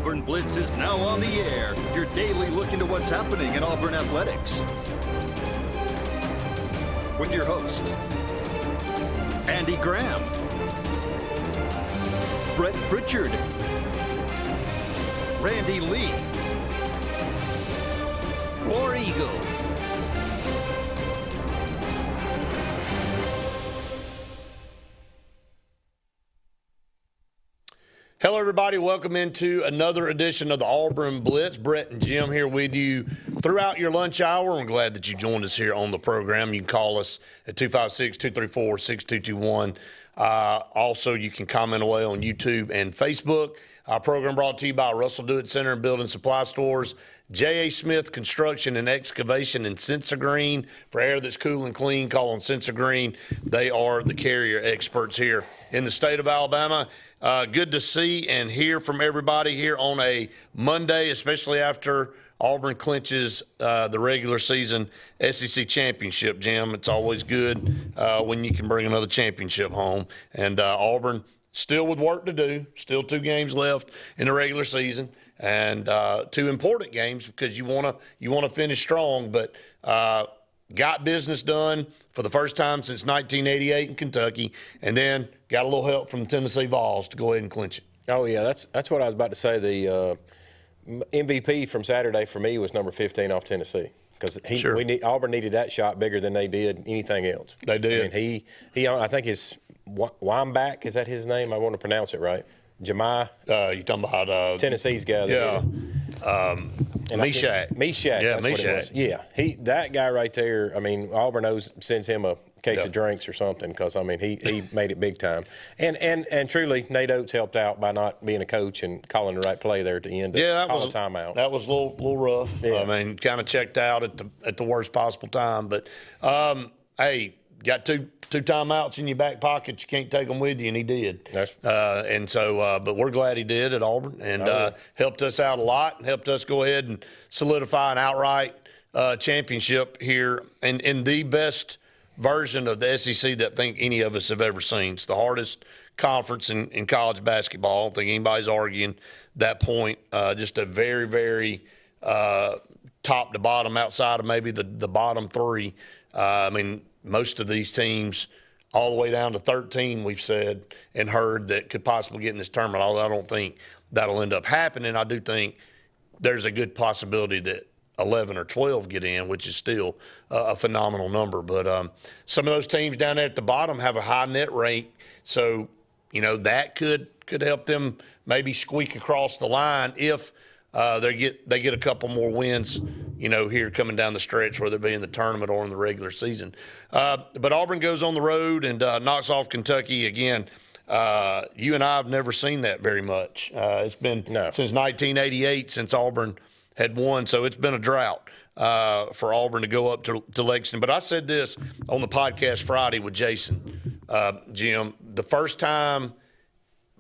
Auburn Blitz is now on the air. Your daily look into what's happening in Auburn athletics. With your host, Andy Graham, Brett Pritchard, Randy Lee, War Eagle. Hello, everybody. Welcome into another edition of the Auburn Blitz. Brett and Jim here with you throughout your lunch hour. We're glad that you joined us here on the program. You can call us at 256-234-6221. Also, you can comment away on YouTube and Facebook. Our program brought to you by Russell Do It Center and Building Supply Stores, J.A. Smith Construction and Excavation in Sensa Green. For air that's cool and clean, call on Sensa Green. They are the carrier experts here in the state of Alabama. Good to see and hear from everybody here on a Monday, especially after Auburn clinches the regular season SEC championship, Jim. It's always good when you can bring another championship home. And Auburn still with work to do, still 2 games left in the regular season, and 2 important games because you want to finish strong, but got business done for the first time since 1988 in Kentucky, and then got a little help from the Tennessee Vols to go ahead and clinch it. Oh, yeah, that's what I was about to say. The MVP from Saturday for me was number 15 off Tennessee because Auburn needed that shot bigger than they did anything else. They did. I mean, I think his Weinbach, is that his name? I want to pronounce it right. Jemai. You're talking about Tennessee's guy. Yeah. Meshach. Meshach. Yeah, that's what it was. Yeah, that guy right there. I mean, Auburn sends him a case of drinks or something because I mean he made it big time. And truly, Nate Oates helped out by not being a coach and calling the right play there at the end. Yeah, that was a timeout. That was a little rough. Yeah. I mean, kind of checked out at the worst possible time. But hey, got two timeouts in your back pocket. You can't take them with you, and he did. But we're glad he did at Auburn, and helped us out a lot, and helped us go ahead and solidify an outright championship here, and in the best version of the SEC that I think any of us have ever seen. It's the hardest conference in college basketball. I don't think anybody's arguing that point. Just a very, very top to bottom, outside of maybe the bottom 3. I mean, most of these teams, all the way down to 13, we've said and heard that could possibly get in this tournament, although I don't think that'll end up happening. I do think there's a good possibility that 11 or 12 get in, which is still a phenomenal number. But some of those teams down there at the bottom have a high net rate, so that could help them maybe squeak across the line if they get a couple more wins, here coming down the stretch, whether it be in the tournament or in the regular season. But Auburn goes on the road and knocks off Kentucky again. You and I have never seen that very much. It's been since 1988 since Auburn had won, so it's been a drought for Auburn to go up to Lexington. But I said this on the podcast Friday with Jason, Jim, the first time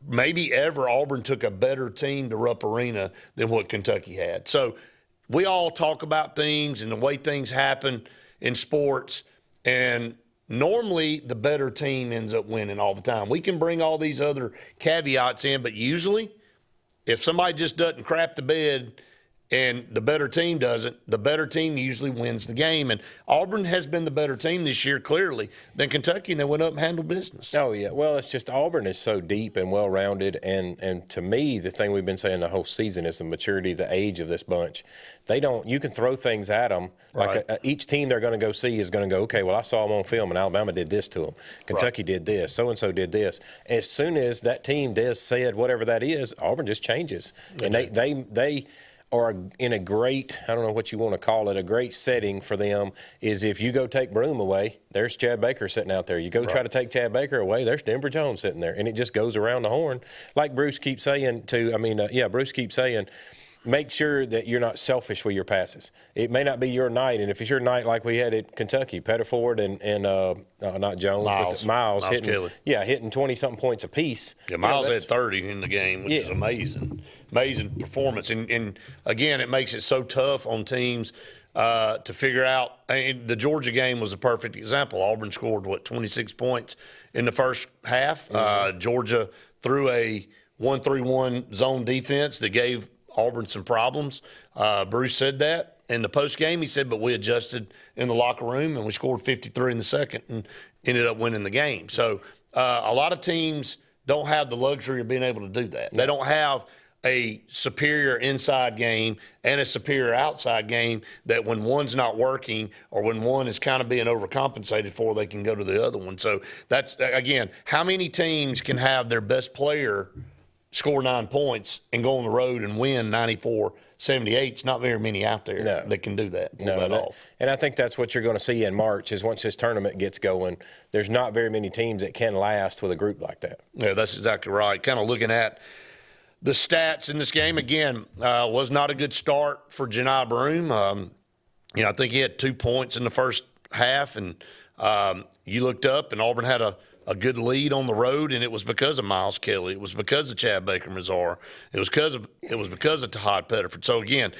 maybe ever Auburn took a better team to Rupp Arena than what Kentucky had. So we all talk about things and the way things happen in sports, and normally the better team ends up winning all the time. We can bring all these other caveats in, but usually if somebody just doesn't crap the bed and the better team doesn't, the better team usually wins the game. And Auburn has been the better team this year, clearly, than Kentucky, and they went up and handled business. Oh, yeah. Well, it's just Auburn is so deep and well-rounded, and to me, the thing we've been saying the whole season is the maturity, the age of this bunch. You can throw things at them. Like each team they're going to go see is going to go, okay, well, I saw them on film, and Alabama did this to them. Kentucky did this. So-and-so did this. As soon as that team said whatever that is, Auburn just changes. And they are in a great, I don't know what you want to call it, a great setting for them is if you go take Broome away, there's Chad Baker sitting out there. You go try to take Chad Baker away, there's Denver Jones sitting there. And it just goes around the horn. Like Bruce keeps saying Bruce keeps saying, make sure that you're not selfish with your passes. It may not be your night, and if it's your night like we had at Kentucky, Pettiford and not Jones, but Miles hitting 20-something points apiece. Yeah, Miles had 30 in the game, which is amazing. Amazing performance. And again, it makes it so tough on teams to figure out. I mean, the Georgia game was a perfect example. Auburn scored, 26 points in the first half. Georgia threw a 1-3-1 zone defense that gave Auburn some problems. Bruce said that in the post game. He said, but we adjusted in the locker room and we scored 53 in the second and ended up winning the game. So a lot of teams don't have the luxury of being able to do that. They don't have a superior inside game and a superior outside game that when one's not working or when one is kind of being overcompensated for, they can go to the other one. So that's, again, how many teams can have their best player score 9 points and go on the road and win 94-78? It's not very many out there that can do that. And I think that's what you're going to see in March is once this tournament gets going, there's not very many teams that can last with a group like that. Yeah, that's exactly right. Kind of looking at the stats in this game, again, was not a good start for Janai Broome. I think he had 2 points in the first half, and you looked up, and Auburn had a good lead on the road, and it was because of Miles Kelly. It was because of Chad Baker-Mazar. It was because of Tahad Pettiford. So, again,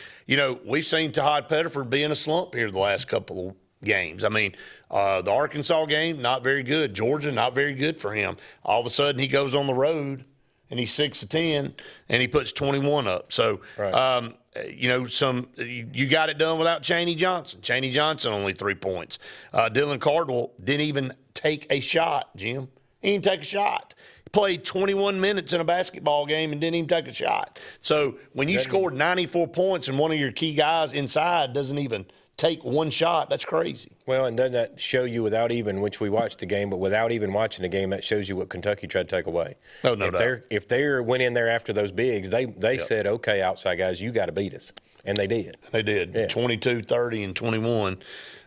we've seen Tahad Pettiford be in a slump here the last couple of games. I mean, the Arkansas game, not very good. Georgia, not very good for him. All of a sudden, he goes on the road, and he's 6 of 10, and he puts 21 up. So, right. You got it done without Chaney Johnson. Chaney Johnson only 3 points. Dylan Cardwell didn't even take a shot, Jim. He didn't take a shot. He played 21 minutes in a basketball game and didn't even take a shot. So when you scored 94 points and one of your key guys inside doesn't even take one shot, that's crazy. Well, and doesn't that show you which we watched the game, but without even watching the game, that shows you what Kentucky tried to take away. Oh, no doubt. If they went in there after those bigs, they said, okay, outside guys, you got to beat us. And they did. They did. Yeah. 22, 30, and 21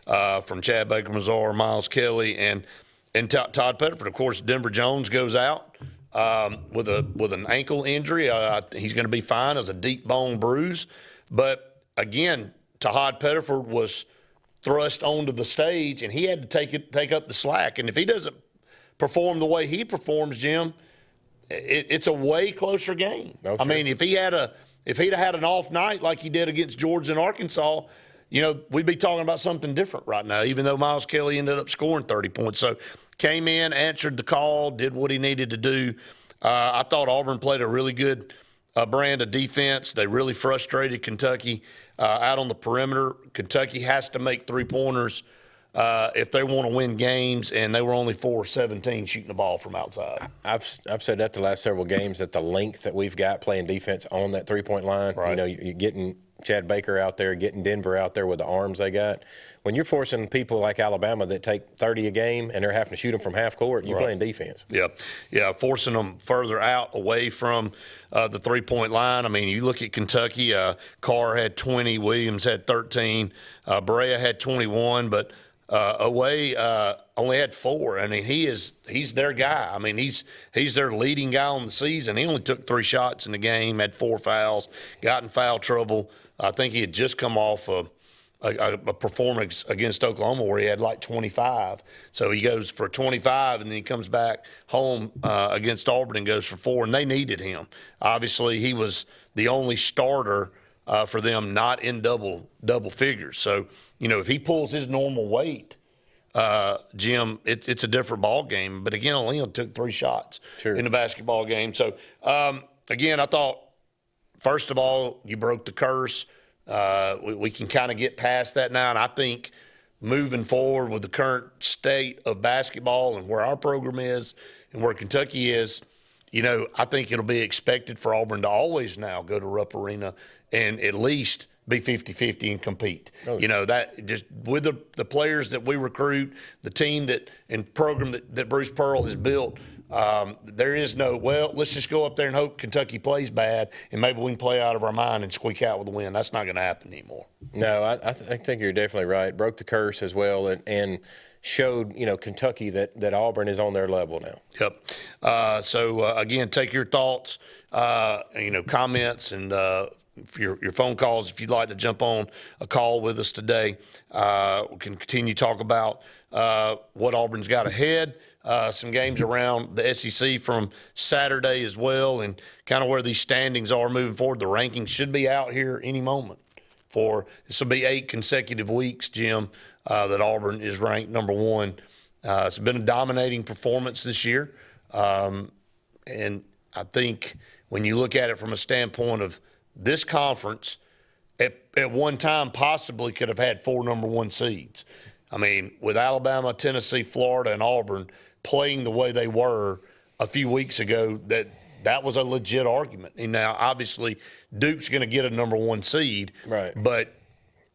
from Chad Baker-Mazar, Miles Kelly, and Todd Pettiford. Of course, Denver Jones goes out with an ankle injury. He's going to be fine. It was a deep bone bruise. But, again, Tahad Pettiford was thrust onto the stage, and he had to take up the slack. And if he doesn't perform the way he performs, Jim, it's a way closer game. No, sure. I mean, if he'd have had an off night like he did against Georgia and Arkansas, we'd be talking about something different right now, even though Miles Kelly ended up scoring 30 points. So came in, answered the call, did what he needed to do. I thought Auburn played a really good brand of defense. They really frustrated Kentucky out on the perimeter. Kentucky has to make three-pointers if they want to win games, and they were only 4-17 shooting the ball from outside. I've said that the last several games, that the length that we've got playing defense on that three-point line, right. You're getting Chad Baker out there, getting Denver out there with the arms they got. When you're forcing people like Alabama that take 30 a game and they're having to shoot them from half court, you're playing defense. Yeah, forcing them further out away from the three-point line. I mean, you look at Kentucky, Carr had 20, Williams had 13, Brea had 21, but Away only had 4. I mean, he's their guy. I mean, he's their leading guy on the season. He only took 3 shots in the game, had 4 fouls, got in foul trouble. I think he had just come off a performance against Oklahoma where he had like 25. So he goes for 25, and then he comes back home against Auburn and goes for 4, and they needed him. Obviously, he was the only starter for them not in double figures. So, if he pulls his normal weight, Jim, it's a different ball game. But, again, only took 3 shots in the basketball game. So, again, I thought, first of all, you broke the curse. We can kind of get past that now. And I think moving forward with the current state of basketball and where our program is and where Kentucky is, I think it'll be expected for Auburn to always now go to Rupp Arena and at least be 50-50 and compete. Oh, that just with the players that we recruit, the team and program that Bruce Pearl has built, there is no, let's just go up there and hope Kentucky plays bad and maybe we can play out of our mind and squeak out with a win. That's not going to happen anymore. No, I think you're definitely right. Broke the curse as well and showed, Kentucky that Auburn is on their level now. Yep. So, again, take your thoughts, comments, and your phone calls if you'd like to jump on a call with us today. We can continue to talk about what Auburn's got ahead, some games around the SEC from Saturday as well, and kind of where these standings are moving forward. The rankings should be out here any moment. This will be 8 consecutive weeks, Jim, that Auburn is ranked number 1. It's been a dominating performance this year, and I think when you look at it from a standpoint of this conference, at one time possibly could have had 4 number 1 seeds. I mean, with Alabama, Tennessee, Florida, and Auburn playing the way they were a few weeks ago, that was a legit argument. And now, obviously, Duke's going to get a number 1 seed. Right. But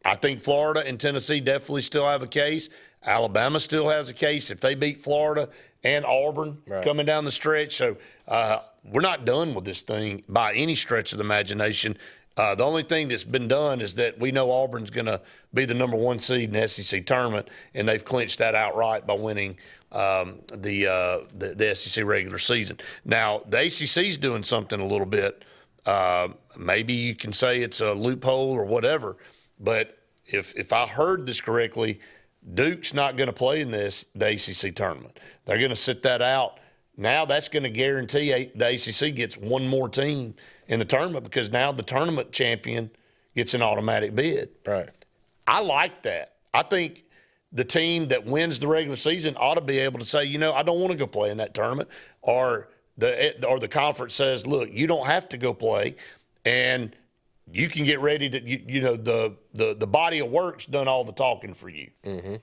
I think Florida and Tennessee definitely still have a case. Alabama still has a case if they beat Florida and Auburn coming down the stretch. So we're not done with this thing by any stretch of the imagination. The only thing that's been done is that we know Auburn's going to be the number 1 seed in the SEC tournament, and they've clinched that outright by winning the SEC regular season. Now, the ACC's doing something a little bit. Maybe you can say it's a loophole or whatever, but if I heard this correctly, Duke's not going to play in the ACC tournament. They're going to sit that out. Now that's going to guarantee the ACC gets one more team in the tournament because now the tournament champion gets an automatic bid. Right. I like that. I think the team that wins the regular season ought to be able to say, I don't want to go play in that tournament, or the conference says, look, you don't have to go play, and you can get ready to, the body of work's done all the talking for you. Mm-hmm.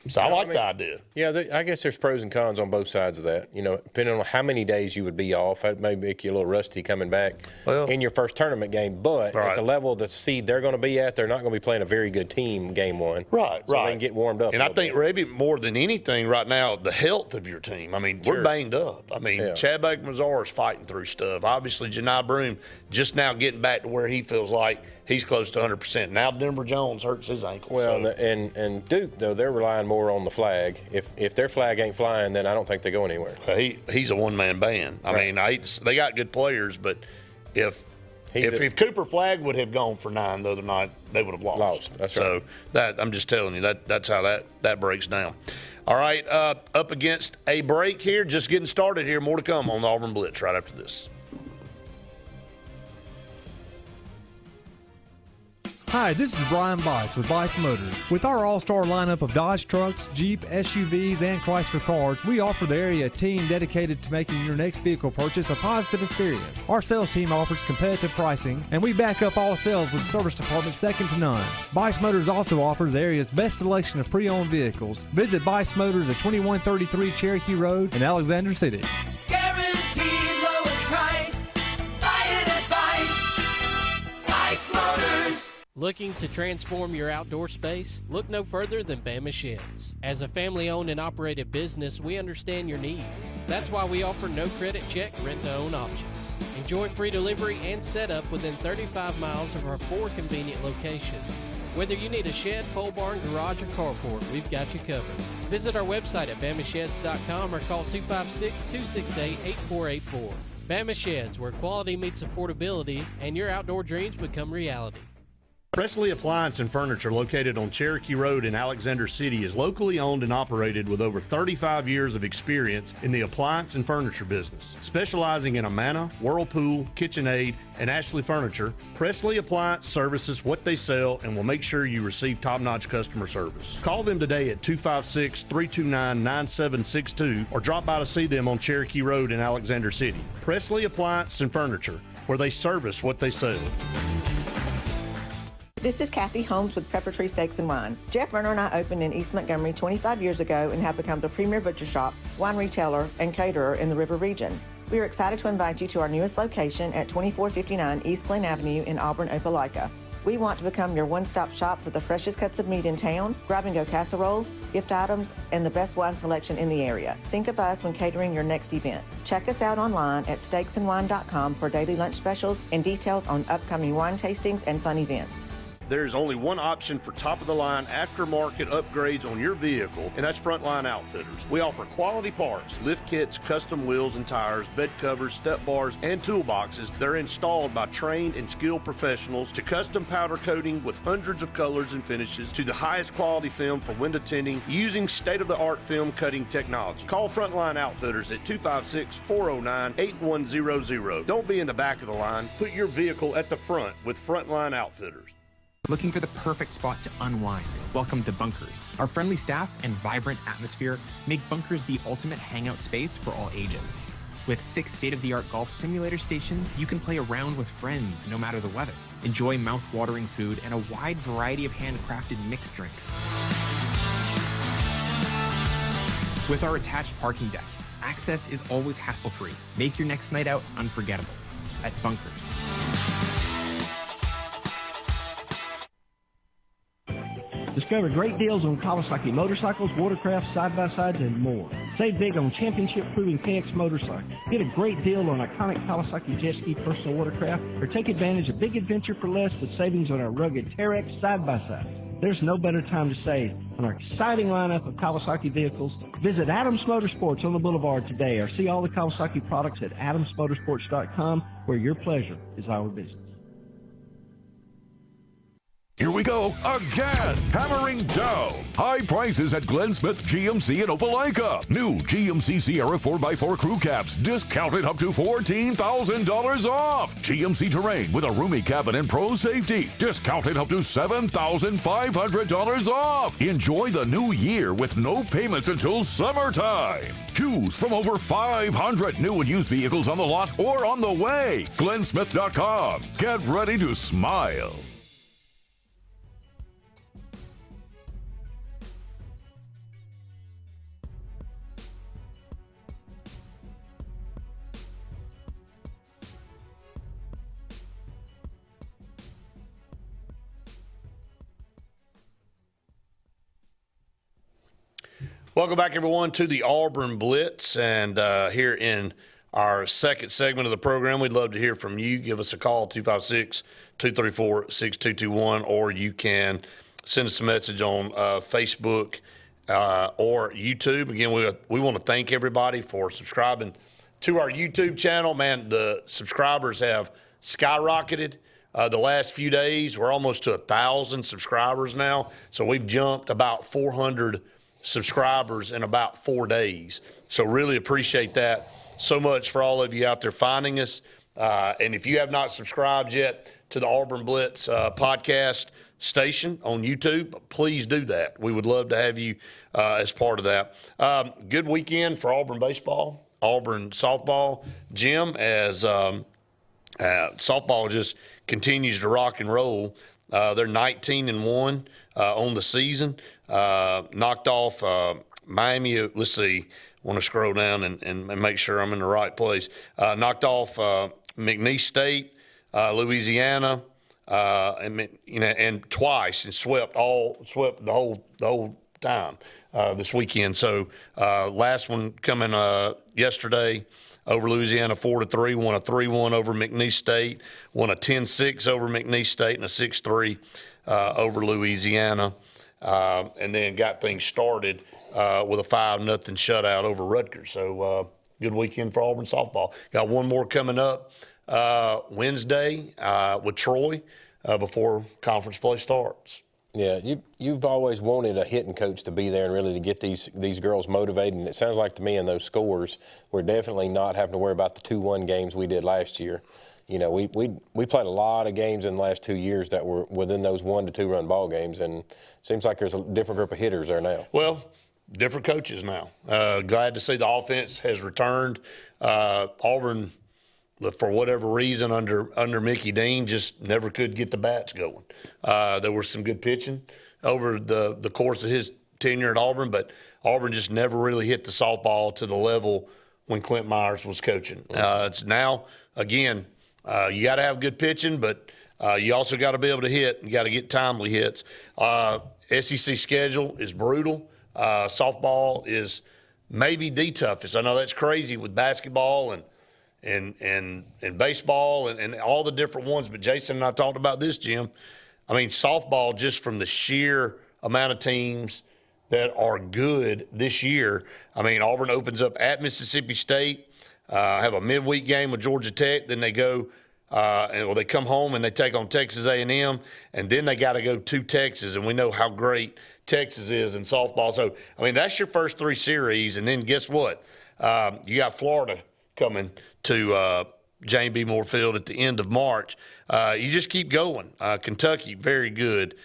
So I like the idea. Yeah, I guess there's pros and cons on both sides of that. Depending on how many days you would be off, that may make you a little rusty coming back in your first tournament game. But at the level of the seed they're going to be at, they're not going to be playing a very good team game 1. Right, so they can get warmed up. And I think maybe more than anything right now, the health of your team. I mean, we're banged up. I mean, Chad Baker-Mazar is fighting through stuff. Obviously, Janai Broome just now getting back to where he feels like he's close to 100%. Now Denver Jones hurts his ankle. Well, and Duke, though, they're relying more on the flag. If their flag ain't flying, then I don't think they go anywhere. He's a one-man band. I mean, they got good players, but if Cooper Flagg would have gone for 9 the other night, they would have lost. That's right. So I'm just telling you, that's how that breaks down. All right, up against a break here, just getting started here. More to come on the Auburn Blitz right after this. Hi, this is Brian Bice with Bice Motors. With our all-star lineup of Dodge trucks, Jeep, SUVs, and Chrysler cars, we offer the area a team dedicated to making your next vehicle purchase a positive experience. Our sales team offers competitive pricing, and we back up all sales with a service department second to none. Bice Motors also offers the area's best selection of pre-owned vehicles. Visit Bice Motors at 2133 Cherokee Road in Alexander City. Guaranteed lowest price. Buy it at Bice Motors. Looking to transform your outdoor space? Look no further than Bama Sheds. As a family-owned and operated business, we understand your needs. That's why we offer no credit check, rent-to-own options. Enjoy free delivery and setup within 35 miles of our 4 convenient locations. Whether you need a shed, pole barn, garage, or carport, we've got you covered. Visit our website at BamaSheds.com or call 256-268-8484. Bama Sheds, where quality meets affordability and your outdoor dreams become reality. Presley Appliance and Furniture, located on Cherokee Road in Alexander City, is locally owned and operated with over 35 years of experience in the appliance and furniture business. Specializing in Amana, Whirlpool, KitchenAid, and Ashley Furniture, Presley Appliance services what they sell and will make sure you receive top-notch customer service. Call them today at 256-329-9762 or drop by to see them on Cherokee Road in Alexander City. Presley Appliance and Furniture, where they service what they sell. This is Kathy Holmes with Pepper Tree Steaks and Wine. Jeff Verner and I opened in East Montgomery 25 years ago and have become the premier butcher shop, wine retailer, and caterer in the River region. We are excited to invite you to our newest location at 2459 East Glen Avenue in Auburn, Opelika. We want to become your one-stop shop for the freshest cuts of meat in town, grab-and-go casseroles, gift items, and the best wine selection in the area. Think of us when catering your next event. Check us out online at steaksandwine.com for daily lunch specials and details on upcoming wine tastings and fun events. There's only one option for top-of-the-line aftermarket upgrades on your vehicle, and that's Frontline Outfitters. We offer quality parts, lift kits, custom wheels and tires, bed covers, step bars, and toolboxes that are installed by trained and skilled professionals, to custom powder coating with hundreds of colors and finishes, to the highest quality film for window tinting using state-of-the-art film cutting technology. Call Frontline Outfitters at 256-409-8100. Don't be in the back of the line. Put your vehicle at the front with Frontline Outfitters. Looking for the perfect spot to unwind? Welcome to Bunkers. Our friendly staff and vibrant atmosphere make Bunkers the ultimate hangout space for all ages. With 6 state-of-the-art golf simulator stations, you can play around with friends no matter the weather. Enjoy mouth-watering food and a wide variety of handcrafted mixed drinks. With our attached parking deck, access is always hassle-free. Make your next night out unforgettable at Bunkers. Discover great deals on Kawasaki motorcycles, watercraft, side-by-sides, and more. Save big on championship-proving KX motorcycles. Get a great deal on iconic Kawasaki jet ski personal watercraft, or take advantage of big adventure for less with savings on our rugged Terex side-by-sides. There's no better time to save on our exciting lineup of Kawasaki vehicles. Visit Adams Motorsports on the Boulevard today, or see all the Kawasaki products at adamsmotorsports.com, where your pleasure is our business. Here we go again, hammering down. High prices at Glenn Smith GMC in Opelika. New GMC Sierra 4x4 crew cabs discounted up to $14,000 off. GMC Terrain with a roomy cabin and pro safety discounted up to $7,500 off. Enjoy the new year with no payments until summertime. Choose from over 500 new and used vehicles on the lot or on the way. GlennSmith.com. Get ready to smile. Welcome back, everyone, to the Auburn Blitz. And here in our second segment of the program, we'd love to hear from you. Give us a call, 256-234-6221, or you can send us a message on Facebook or YouTube. Again, we want to thank everybody for subscribing to our YouTube channel. Man, the subscribers have skyrocketed. The last few days, we're almost to 1,000 subscribers now. So we've jumped about 400 subscribers in about 4 days. So really appreciate that so much for all of you out there finding us. And if you have not subscribed yet to the Auburn Blitz podcast station on YouTube, please do that. We would love to have you as part of that. Good weekend for Auburn baseball, Auburn softball. Jim, as softball just continues to rock and roll. They're 19-1 on the season. Knocked off Miami. Let's see. I want to scroll down and make sure I'm in the right place. Knocked off McNeese State, Louisiana, and twice, and swept the whole time this weekend. So last one coming yesterday over Louisiana 4-3, won a 3-1 over McNeese State, won a 10-6 over McNeese State, and a 6-3 over Louisiana. And then got things started with a 5-0 shutout over Rutgers. So good weekend for Auburn softball. Got one more coming up Wednesday with Troy before conference play starts. Yeah, you've always wanted a hitting coach to be there and really to get these girls motivated. And it sounds like to me in those scores, we're definitely not having to worry about the 2-1 games we did last year. You know, we played a lot of games in the last 2 years that were within those 1 to 2 run ball games, and it seems like there's a different group of hitters there now. Well, different coaches now. Glad to see the offense has returned. Auburn, for whatever reason, under Mickey Dean, just never could get the bats going. There was some good pitching over the course of his tenure at Auburn, but Auburn just never really hit the softball to the level when Clint Myers was coaching. It's now, again, you got to have good pitching, but you also got to be able to hit. You got to get timely hits. SEC schedule is brutal. Softball is maybe the toughest. I know that's crazy with basketball and baseball and all the different ones, but Jason and I talked about this, Jim. I mean, softball, just from the sheer amount of teams that are good this year. I mean, Auburn opens up at Mississippi State, have a midweek game with Georgia Tech, then they go they come home and they take on Texas A&M, and then they got to go to Texas, and we know how great Texas is in softball. So, I mean, that's your first 3 series, and then guess what? You got Florida coming to Jane B. Moore Field at the end of March. You just keep going. Kentucky, very good.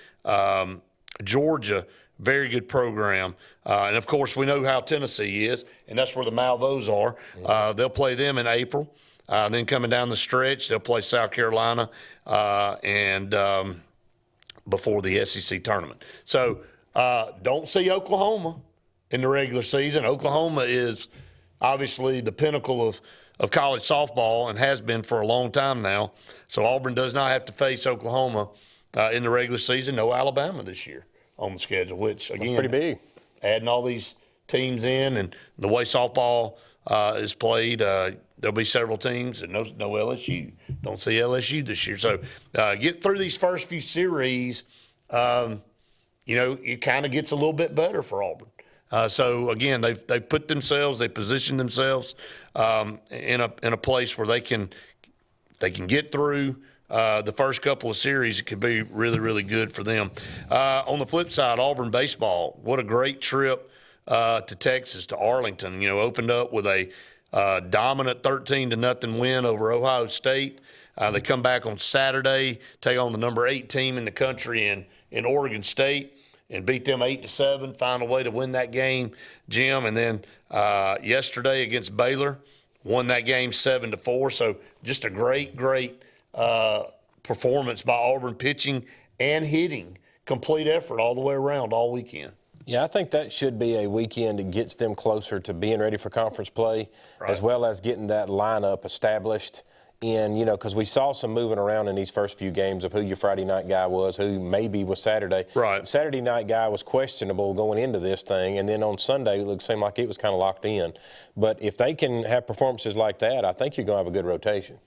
Georgia, very good program. And, of course, we know how Tennessee is, and that's where the Malvos are. They'll play them in April. Then coming down the stretch, they'll play South Carolina and before the SEC tournament. So don't see Oklahoma in the regular season. Oklahoma is obviously the pinnacle of college softball and has been for a long time now. So Auburn does not have to face Oklahoma in the regular season. No Alabama this year on the schedule, which, again, that's pretty big. Adding all these teams in and the way softball is played, there'll be several teams and no LSU. Don't see LSU this year. So get through these first few series, it kind of gets a little bit better for Auburn. So again, they've put themselves, they positioned themselves in a place where they can get through the first couple of series. It could be really, really good for them. On the flip side, Auburn baseball, what a great trip to Texas, to Arlington. Opened up with a dominant 13-0 win over Ohio State. They come back on Saturday, take on the number 8 team in the country in Oregon State, and beat them 8-7, find a way to win that game, Jim. And then yesterday against Baylor, won that game 7-4. So just a great performance by Auburn, pitching and hitting. Complete effort all the way around all weekend. Yeah, I think that should be a weekend that gets them closer to being ready for conference play, as well as getting that lineup established. Because we saw some moving around in these first few games of who your Friday night guy was, who maybe was Saturday. Right. Saturday night guy was questionable going into this thing, and then on Sunday it seemed like it was kind of locked in. But if they can have performances like that, I think you're going to have a good rotation.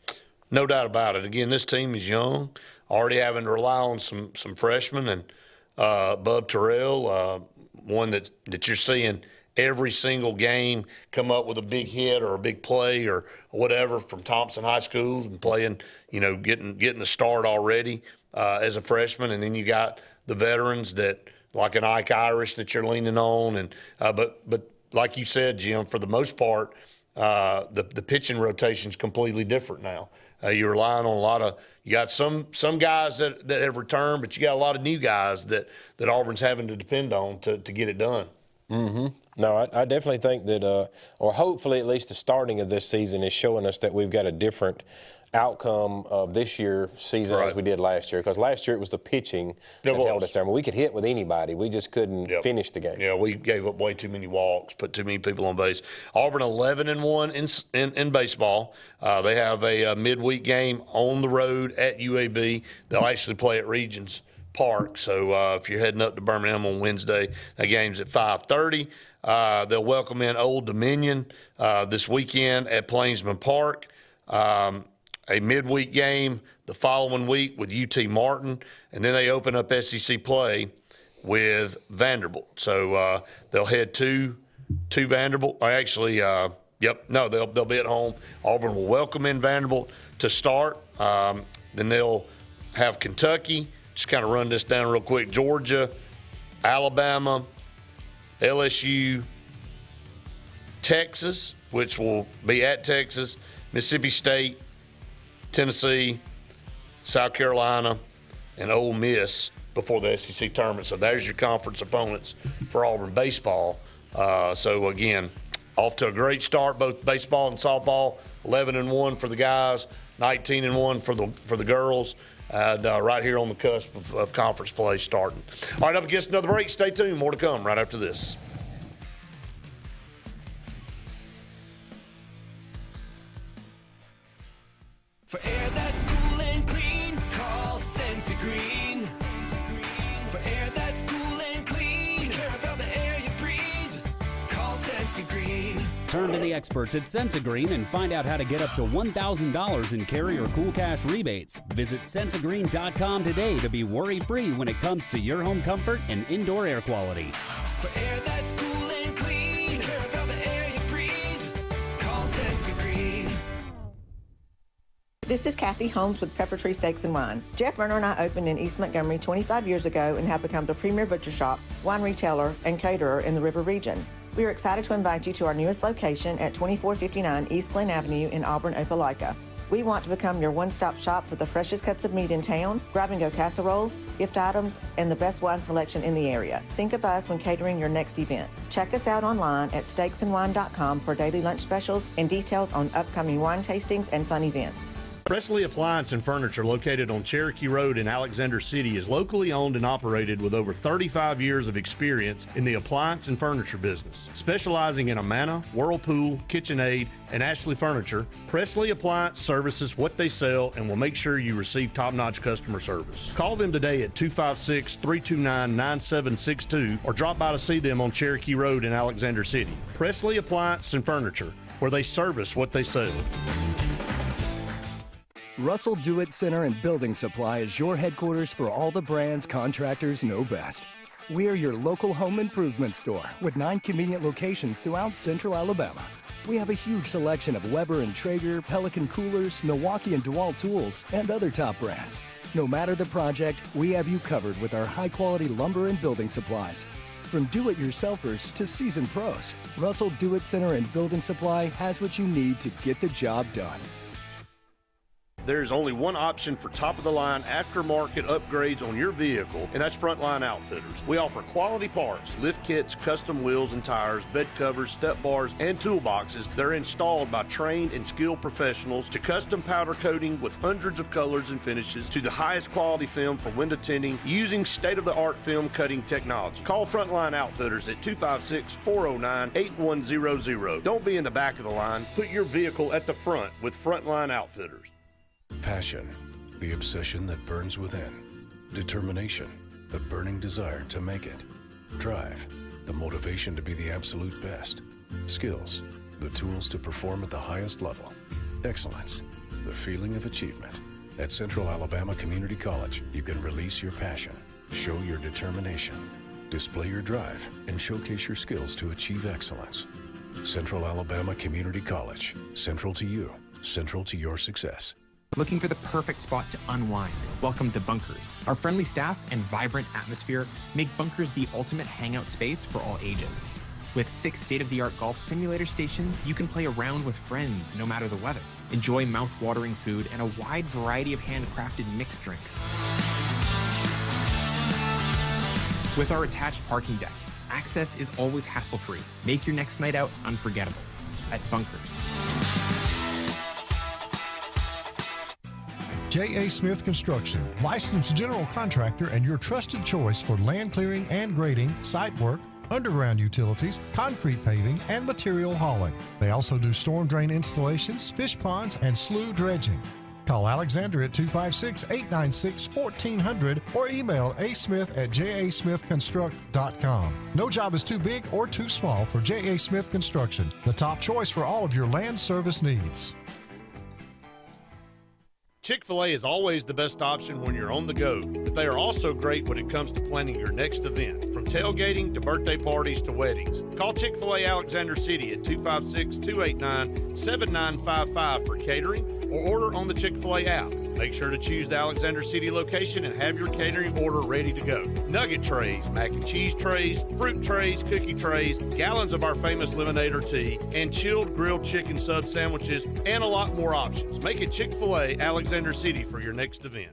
No doubt about it. Again, this team is young, already having to rely on some freshmen, and Bub Terrell, one that you're seeing every single game come up with a big hit or a big play or whatever from Thompson High School and playing, getting the start already as a freshman. And then you got the veterans that, like an Ike Irish, that you're leaning on. And but like you said, Jim, for the most part, the pitching rotation is completely different now. You're relying on you got some guys that have returned, but you got a lot of new guys that Auburn's having to depend on to get it done. Mm-hmm. No, I definitely think that, or hopefully at least the starting of this season is showing us that we've got a different outcome of this year's season as we did last year. Because last year it was the pitching that held us there. I mean, we could hit with anybody. We just couldn't finish the game. Yeah, we gave up way too many walks, put too many people on base. Auburn 11-1 in baseball. They have a midweek game on the road at UAB. They'll actually play at Regions Park. So if you're heading up to Birmingham on Wednesday, that game's at 5:30. They'll welcome in Old Dominion this weekend at Plainsman Park. A midweek game the following week with UT Martin, and then they open up SEC play with Vanderbilt. So they'll head to Vanderbilt. They'll be at home. Auburn will welcome in Vanderbilt to start. Then they'll have Kentucky. Just kind of run this down real quick. Georgia, Alabama, LSU, Texas, which will be at Texas, Mississippi State, Tennessee, South Carolina, and Ole Miss before the SEC tournament. So there's your conference opponents for Auburn baseball. So, again, off to a great start, both baseball and softball, 11-1 for the guys, 19-1 for the girls. Right here on the cusp of conference play starting. All right, up against another break. Stay tuned. More to come right after this. For air that's cool and clean, call Sensi Green. For air that's cool and clean, care about the air you breathe, call Sensi Green. Turn to the experts at Sensigreen and find out how to get up to $1,000 in carrier cool cash rebates. Visit Sensigreen.com today to be worry-free when it comes to your home comfort and indoor air quality. For air that's cool and clean, care about the air you breathe, call Sensi Green. This is Kathy Holmes with Pepper Tree Steaks and Wine. Jeff Verner and I opened in East Montgomery 25 years ago and have become the premier butcher shop, wine retailer, and caterer in the River region. We are excited to invite you to our newest location at 2459 East Glen Avenue in Auburn, Opelika. We want to become your one-stop shop for the freshest cuts of meat in town, grab-and-go casseroles, gift items, and the best wine selection in the area. Think of us when catering your next event. Check us out online at steaksandwine.com for daily lunch specials and details on upcoming wine tastings and fun events. Presley Appliance and Furniture, located on Cherokee Road in Alexander City, is locally owned and operated with over 35 years of experience in the appliance and furniture business. Specializing in Amana, Whirlpool, KitchenAid, and Ashley Furniture, Presley Appliance services what they sell and will make sure you receive top-notch customer service. Call them today at 256-329-9762 or drop by to see them on Cherokee Road in Alexander City. Presley Appliance and Furniture, where they service what they sell. Russell Do-It Center and Building Supply is your headquarters for all the brands contractors know best. We're your local home improvement store with 9 convenient locations throughout Central Alabama. We have a huge selection of Weber and Traeger, Pelican coolers, Milwaukee and DeWalt tools, and other top brands. No matter the project, we have you covered with our high-quality lumber and building supplies. From do-it-yourselfers to seasoned pros, Russell Do-It Center and Building Supply has what you need to get the job done. There's only one option for top-of-the-line aftermarket upgrades on your vehicle, and that's Frontline Outfitters. We offer quality parts, lift kits, custom wheels and tires, bed covers, step bars, and toolboxes that are installed by trained and skilled professionals, to custom powder coating with hundreds of colors and finishes, to the highest quality film for window tinting using state-of-the-art film cutting technology. Call Frontline Outfitters at 256-409-8100. Don't be in the back of the line. Put your vehicle at the front with Frontline Outfitters. Passion, the obsession that burns within. Determination, the burning desire to make it. Drive, the motivation to be the absolute best. Skills, the tools to perform at the highest level. Excellence, the feeling of achievement. At Central Alabama Community College, you can release your passion, show your determination, display your drive, and showcase your skills to achieve excellence. Central Alabama Community College, central to you, central to your success. Looking for the perfect spot to unwind? Welcome to Bunkers. Our friendly staff and vibrant atmosphere make Bunkers the ultimate hangout space for all ages. With 6 state-of-the-art golf simulator stations, you can play around with friends no matter the weather. Enjoy mouth-watering food and a wide variety of handcrafted mixed drinks. With our attached parking deck, access is always hassle-free. Make your next night out unforgettable at Bunkers. J.A. Smith Construction, licensed general contractor and your trusted choice for land clearing and grading, site work, underground utilities, concrete paving, and material hauling. They also do storm drain installations, fish ponds, and slough dredging. Call Alexander at 256-896-1400 or email asmith@jasmithconstruct.com. No job is too big or too small for J.A. Smith Construction, the top choice for all of your land service needs. Chick-fil-A is always the best option when you're on the go, but they are also great when it comes to planning your next event, from tailgating to birthday parties to weddings. Call Chick-fil-A Alexander City at 256-289-7955 for catering, or order on the Chick-fil-A app. Make sure to choose the Alexander City location and have your catering order ready to go. Nugget trays, mac and cheese trays, fruit trays, cookie trays, gallons of our famous lemonade or tea, and chilled grilled chicken sub sandwiches, and a lot more options. Make it Chick-fil-A Alexander City for your next event.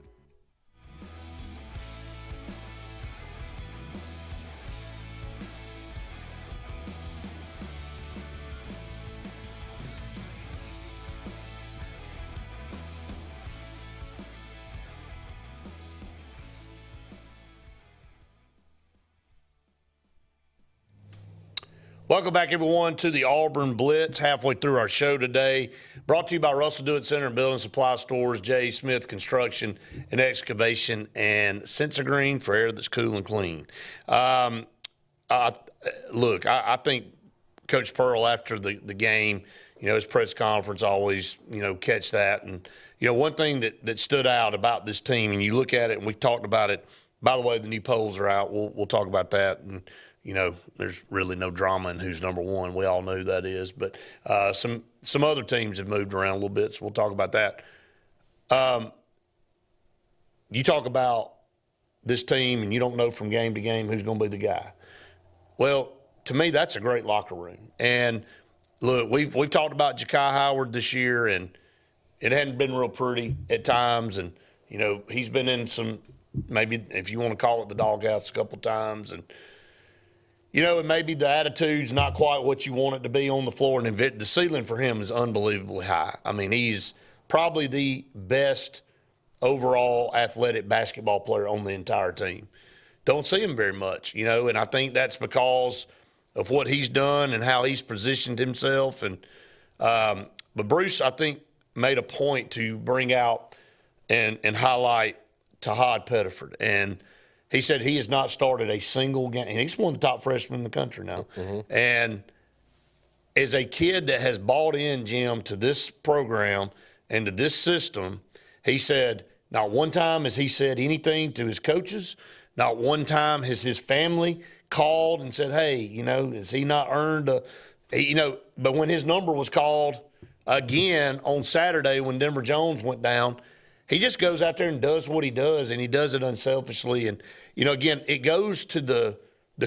Welcome back, everyone, to the Auburn Blitz. Halfway through our show today, brought to you by Russell Do-It Center and Building Supply Stores, J. Smith Construction and Excavation, and Sensagreen for air that's cool and clean. I think Coach Pearl, after the game, his press conference always, catch that. And, one thing that stood out about this team, and you look at it, and we talked about it. By the way, the new polls are out. We'll talk about that. And, there's really no drama in who's number one. We all know who that is. But some other teams have moved around a little bit, so we'll talk about that. You talk about this team, and you don't know from game to game who's going to be the guy. Well, to me, that's a great locker room. And, look, we've talked about Ja'Kai Howard this year, and it hadn't been real pretty at times, and you know he's been in some, maybe if you want to call it the doghouse, a couple times, and you know, and maybe the attitude's not quite what you want it to be on the floor, and the ceiling for him is unbelievably high. I mean, he's probably the best overall athletic basketball player on the entire team. Don't see him very much, you know, and I think that's because of what he's done and how he's positioned himself. And but Bruce, I think, made a point to bring out and highlight Tahad Pettiford. And he said he has not started a single game. And he's one of the top freshmen in the country now. Mm-hmm. And as a kid that has bought in, Jim, to this program and to this system, he said not one time has he said anything to his coaches. Not one time has his family called and said, hey, you know, has he not earned a – you know, but when his number was called again on Saturday when Denver Jones went down, he just goes out there and does what he does, and he does it unselfishly. And, you know, again, it goes to the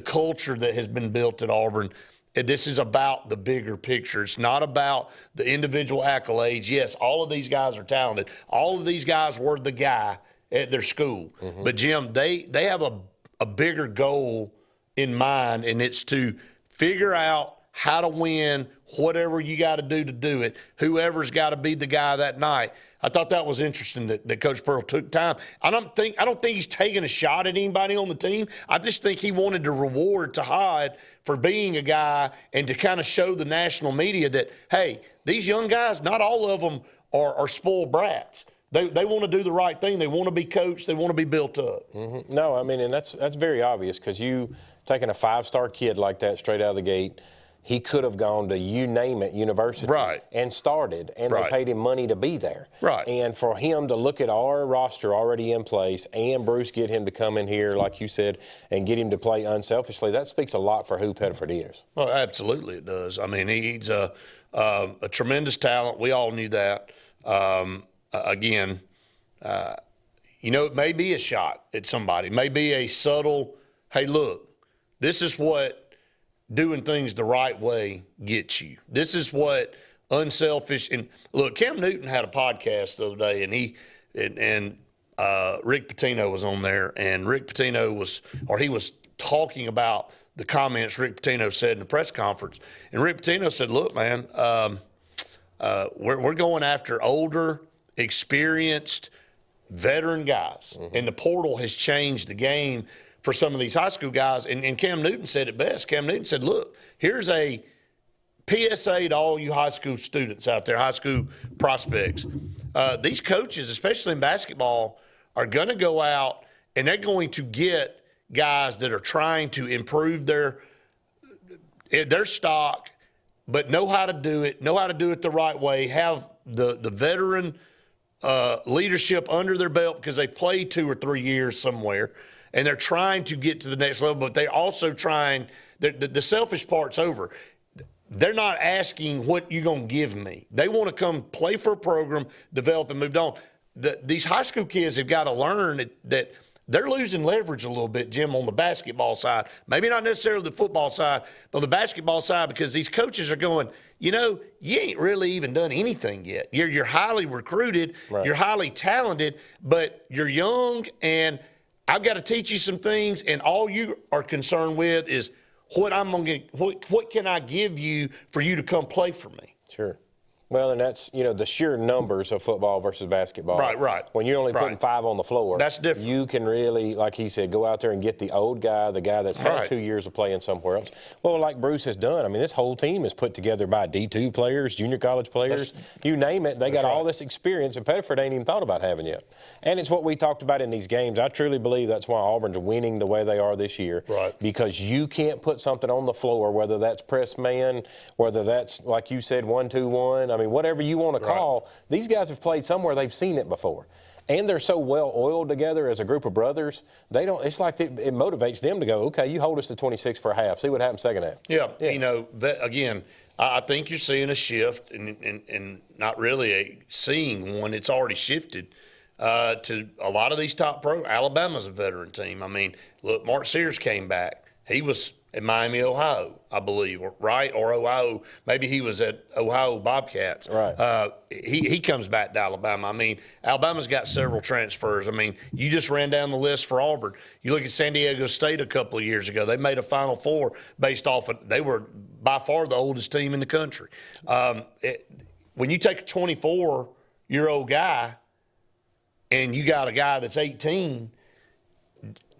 culture that has been built at Auburn. This is about the bigger picture. It's not about the individual accolades. Yes, all of these guys are talented. All of these guys were the guy at their school. Mm-hmm. But, Jim, they have a bigger goal in mind, and it's to figure out how to win whatever you got to do it, whoever's got to be the guy that night. I thought that was interesting that Coach Pearl took time. I don't think he's taking a shot at anybody on the team. I just think he wanted to reward Tahad for being a guy and to kind of show the national media that, hey, these young guys, not all of them are spoiled brats. They want to do the right thing. They want to be coached. They want to be built up. Mm-hmm. No, I mean, and that's very obvious because you taking a 5-star kid like that straight out of the gate, he could have gone to you name it university and started, and they paid him money to be there. Right. And for him to look at our roster already in place and Bruce get him to come in here, like you said, and get him to play unselfishly, that speaks a lot for who Pettiford is. Well, absolutely it does. I mean, he's a tremendous talent. We all knew that. Again, you know, it may be a shot at somebody. It may be a subtle, hey, look, this is what doing things the right way gets you. This is what unselfish – and look, Cam Newton had a podcast the other day, and Rick Pitino was on there, and Rick Pitino was talking about the comments Rick Pitino said in the press conference. And Rick Pitino said, look, man, we're going after older – experienced veteran guys, and the portal has changed the game for some of these high school guys. And Cam Newton said it best. Cam Newton said, look, here's a PSA to all you high school students out there, high school prospects. These coaches, especially in basketball, are going to go out and they're going to get guys that are trying to improve their stock, but know how to do it the right way, have the veteran leadership under their belt because they played 2 or 3 years somewhere, and they're trying to get to the next level, but they're also trying – the selfish part's over. They're not asking what you're going to give me. They want to come play for a program, develop, and move on. These high school kids have got to learn that they're losing leverage a little bit, Jim, on the basketball side. Maybe not necessarily the football side, but on the basketball side, because these coaches are going, you know, you ain't really even done anything yet. You're highly recruited, you're highly talented, but you're young, and I've got to teach you some things, and all you are concerned with is what can I give you for you to come play for me? Sure. Well, and that's, you know, the sheer numbers of football versus basketball. Right. When you're only putting 5 on the floor, that's different. You can really, like he said, go out there and get the old guy, the guy that's had 2 years of playing somewhere else. Well, like Bruce has done. I mean, this whole team is put together by D2 players, junior college players, you name it. They got all this experience, and Pettiford ain't even thought about having yet. And it's what we talked about in these games. I truly believe that's why Auburn's winning the way they are this year. Right. Because you can't put something on the floor, whether that's press man, whether that's, like you said, 1-2-1. I mean, whatever you want to call, these guys have played somewhere they've seen it before. And they're so well oiled together as a group of brothers, they don't. It's like it motivates them to go, okay, you hold us to 26 for a half. See what happens second half. Yeah. You know, again, I think you're seeing a shift and not really seeing one. It's already shifted to a lot of these top programs. Alabama's a veteran team. I mean, look, Mark Sears came back. He was at Miami, Ohio, I believe, right? Or Ohio. Maybe he was at Ohio Bobcats. Right. He comes back to Alabama. I mean, Alabama's got several transfers. I mean, you just ran down the list for Auburn. You look at San Diego State a couple of years ago. They made a Final Four based off of – they were by far the oldest team in the country. When you take a 24-year-old guy and you got a guy that's 18 –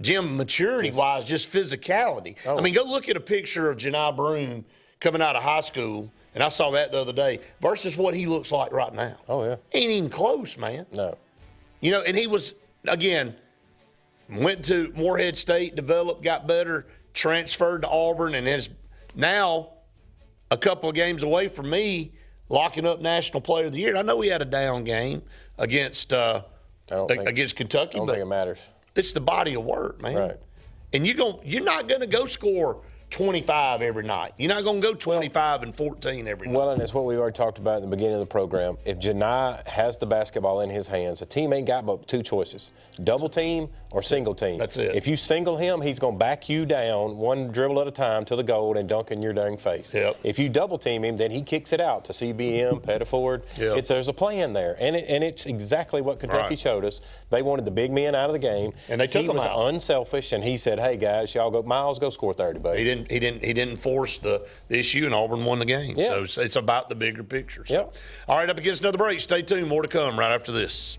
Jim, maturity-wise, just physicality. I mean, go look at a picture of Janai Broome coming out of high school, and I saw that the other day, versus what he looks like right now. Oh, yeah. Ain't even close, man. No. You know, and he was, again, went to Morehead State, developed, got better, transferred to Auburn, and is now a couple of games away from me locking up National Player of the Year. I know he had a down game against Kentucky. I don't think it matters. It's the body of work, man. Right. And you're not going to go score 25 every night. You're not going to go 25 and 14 every night. Well, and it's what we already talked about in the beginning of the program. If Janai has the basketball in his hands, a team ain't got but two choices: double team or single team. That's it. If you single him, he's going to back you down one dribble at a time to the goal and dunk in your dang face. Yep. If you double team him, then he kicks it out to CBM, Pettiford. Yep. There's a plan there, and it's exactly what Kentucky showed us. They wanted the big men out of the game, and they took he them was out. Unselfish, and he said, "Hey guys, y'all go, Miles, go score 30, buddy." He didn't force the issue, and Auburn won the game. Yeah. So it's about the bigger picture. So. Yep. All right, up against another break. Stay tuned. More to come right after this.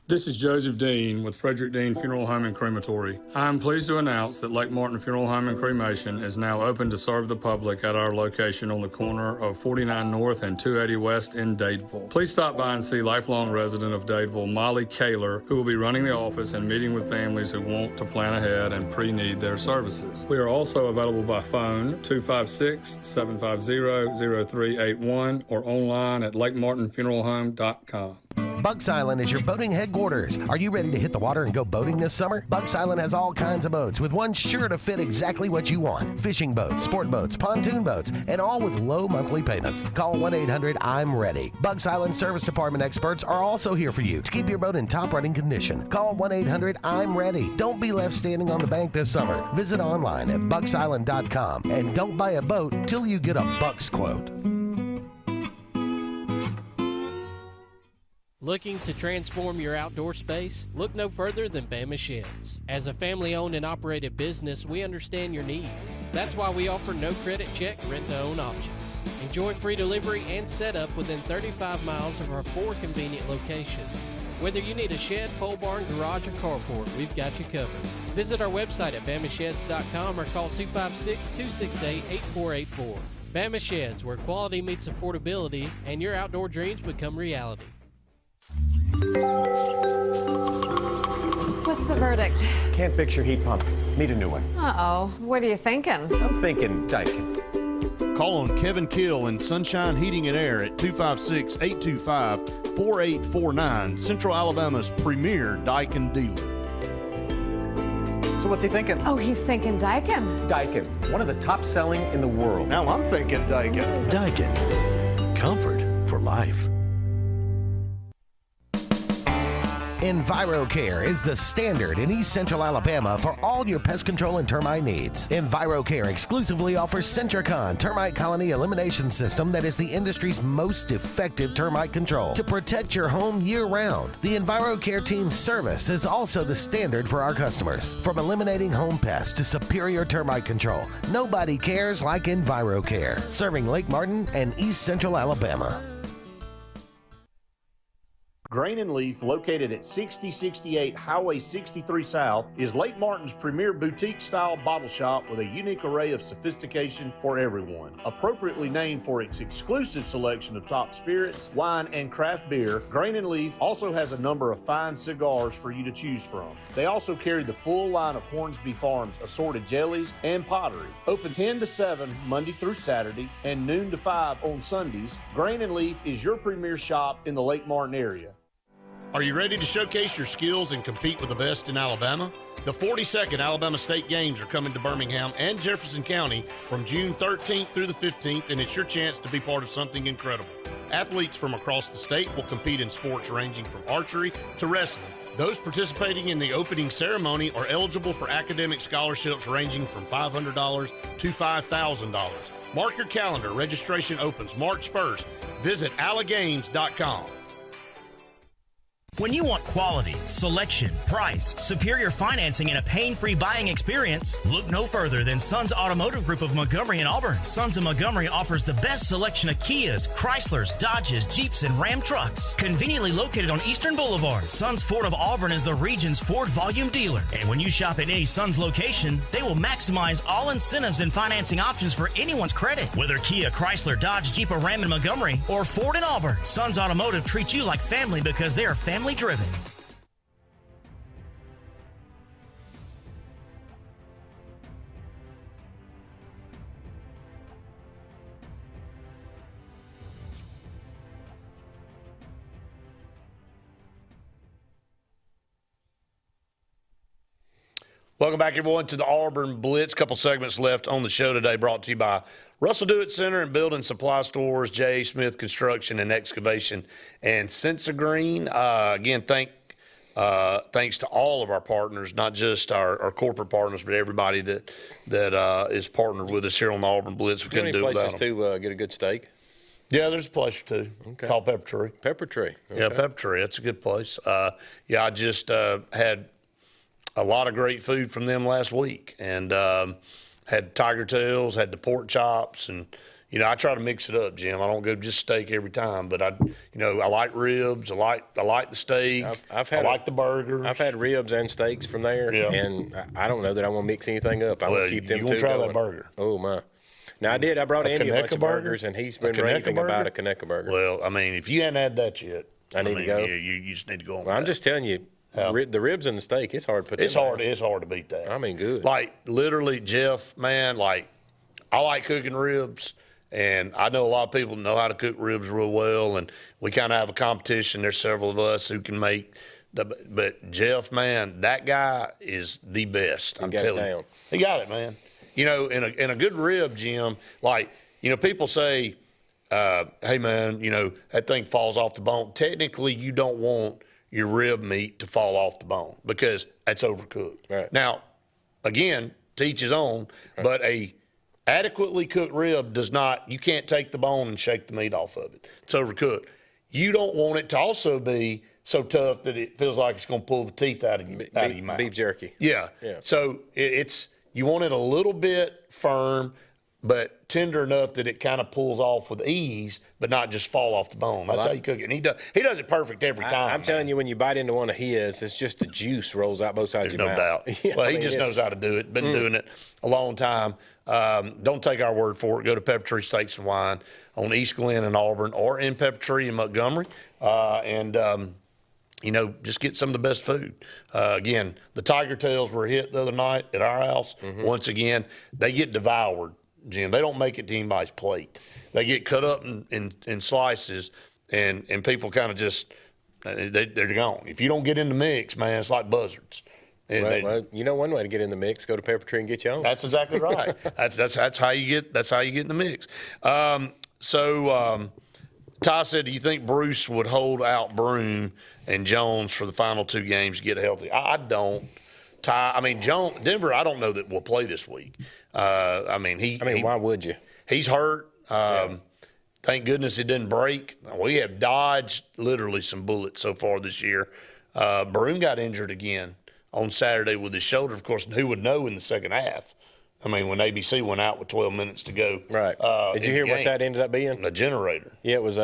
This is Joseph Dean with Frederick Dean Funeral Home and Crematory. I am pleased to announce that Lake Martin Funeral Home and Cremation is now open to serve the public at our location on the corner of 49 North and 280 West in Dadeville. Please stop by and see lifelong resident of Dadeville, Molly Kaler, who will be running the office and meeting with families who want to plan ahead and pre-need their services. We are also available by phone, 256-750-0381, or online at lakemartinfuneralhome.com. Bucks Island is your boating headquarters. Are you ready to hit the water and go boating this summer? Bucks Island has all kinds of boats, with one sure to fit exactly what you want. Fishing boats, sport boats, pontoon boats, and all with low monthly payments. Call 1-800-I'm-READY. Bucks Island Service Department experts are also here for you to keep your boat in top running condition. Call 1-800-I'm-READY. Don't be left standing on the bank this summer. Visit online at bucksisland.com and don't buy a boat till you get a Bucks quote. Looking to transform your outdoor space? Look no further than Bama Sheds. As a family-owned and operated business, we understand your needs. That's why we offer no credit check, rent-to-own options. Enjoy free delivery and setup within 35 miles of our 4 convenient locations. Whether you need a shed, pole barn, garage, or carport, we've got you covered. Visit our website at bamasheds.com or call 256-268-8484. Bama Sheds, where quality meets affordability and your outdoor dreams become reality. What's the verdict? Can't fix your heat pump. Need a new one. Uh-oh. What are you thinking? I'm thinking Daikin. Call on Kevin Kill and Sunshine Heating and Air at 256-825-4849, Central Alabama's premier Daikin dealer. So what's he thinking? Oh, he's thinking Daikin. Daikin, one of the top selling in the world. Now I'm thinking Daikin. Daikin. Comfort for life. EnviroCare is the standard in East Central Alabama for all your pest control and termite needs. EnviroCare exclusively offers Centricon termite colony elimination system that is the industry's most effective termite control to protect your home year-round. The EnviroCare team's service is also the standard for our customers. From eliminating home pests to superior termite control, nobody cares like EnviroCare, serving Lake Martin and East Central Alabama. Grain and Leaf, located at 6068 Highway 63 South, is Lake Martin's premier boutique-style bottle shop with a unique array of sophistication for everyone. Appropriately named for its exclusive selection of top spirits, wine, and craft beer, Grain and Leaf also has a number of fine cigars for you to choose from. They also carry the full line of Hornsby Farms assorted jellies and pottery. Open 10 to 7 Monday through Saturday and noon to 5 on Sundays, Grain and Leaf is your premier shop in the Lake Martin area. Are you ready to showcase your skills and compete with the best in Alabama? The 42nd Alabama State Games are coming to Birmingham and Jefferson County from June 13th through the 15th, and it's your chance to be part of something incredible. Athletes from across the state will compete in sports ranging from archery to wrestling. Those participating in the opening ceremony are eligible for academic scholarships ranging from $500 to $5,000. Mark your calendar. Registration opens March 1st. Visit allagames.com. When you want quality, selection, price, superior financing, and a pain-free buying experience, look no further than Sons Automotive Group of Montgomery and Auburn. Sons of Montgomery offers the best selection of Kias, Chryslers, Dodges, Jeeps, and Ram trucks. Conveniently located on Eastern Boulevard, Sons Ford of Auburn is the region's Ford volume dealer. And when you shop at any Sons location, they will maximize all incentives and financing options for anyone's credit. Whether Kia, Chrysler, Dodge, Jeep, or Ram in Montgomery, or Ford in Auburn, Sons Automotive treats you like family because they are family driven. Welcome back, everyone, to the Auburn Blitz. Couple segments left on the show today, brought to you by Russell Dewitt Center and Building Supply Stores, J. Smith Construction and Excavation, and Sensagreen. Again, thanks to all of our partners, not just our corporate partners, but everybody that is partnered with us here on the Auburn Blitz. We couldn't do it without them. Places to get a good steak? Yeah, there's a place or two called Pepper Tree. Pepper Tree. Okay. Yeah, Pepper Tree. That's a good place. I just had a lot of great food from them last week, and had tiger tails, had the pork chops, and I try to mix it up, Jim. I don't go just steak every time, but I like ribs. I like the steak. I like the burgers. I've had ribs and steaks from there, and I don't know that I want to mix anything up. I want to keep them two going. Try that burger. Oh my! Now I brought Andy a bunch of burgers, and he's been raving about a Conecuh burger. Well, I mean, if you hadn't had that yet, I need to go. Yeah, you just need to go on. Well, I'm just telling you. The ribs and the steak, it's hard to put It's hard to beat that. I mean, good. Like, literally, Jeff, man, like, I like cooking ribs, and I know a lot of people know how to cook ribs real well, and we kind of have a competition. There's several of us who can make but Jeff, man, that guy is the best. I'm telling you. He got it, man. In a good rib, Jim, like, people say, hey, man, that thing falls off the bone. Technically, you don't want your rib meat to fall off the bone because that's overcooked. Right. Now, again, to each his own, but a adequately cooked rib you can't take the bone and shake the meat off of it. It's overcooked. You don't want it to also be so tough that it feels like it's going to pull the teeth out of your mouth. Beef jerky. Yeah. So you want it a little bit firm, but tender enough that it kind of pulls off with ease, but not just fall off the bone. That's how you cook it. And he does it perfect every time. I'm telling you, when you bite into one of his, it's just the juice rolls out both sides of your mouth. There's no doubt. Well, he just knows how to do it. Been doing it a long time. Don't take our word for it. Go to Pepper Tree Steaks and Wine on East Glen in Auburn or in Pepper Tree in Montgomery. Just get some of the best food. Again, the tiger tails were hit the other night at our house. Once again, they get devoured. Jim, they don't make it to anybody's plate. They get cut up in slices, and people kind of just they're gone. If you don't get in the mix, man, it's like buzzards. And one way to get in the mix, go to Pepper Tree and get your own. That's exactly right. that's how you get in the mix. Ty said, do you think Bruce would hold out Broome and Jones for the final two games to get healthy? I don't. Ty, Denver, I don't know that will play this week. Why would you? He's hurt. Thank goodness it didn't break. We have dodged literally some bullets so far this year. Broome got injured again on Saturday with his shoulder. Of course, who would know in the second half? When ABC went out with 12 minutes to go. Right. Did you hear what that ended up being? A generator. Yeah, it was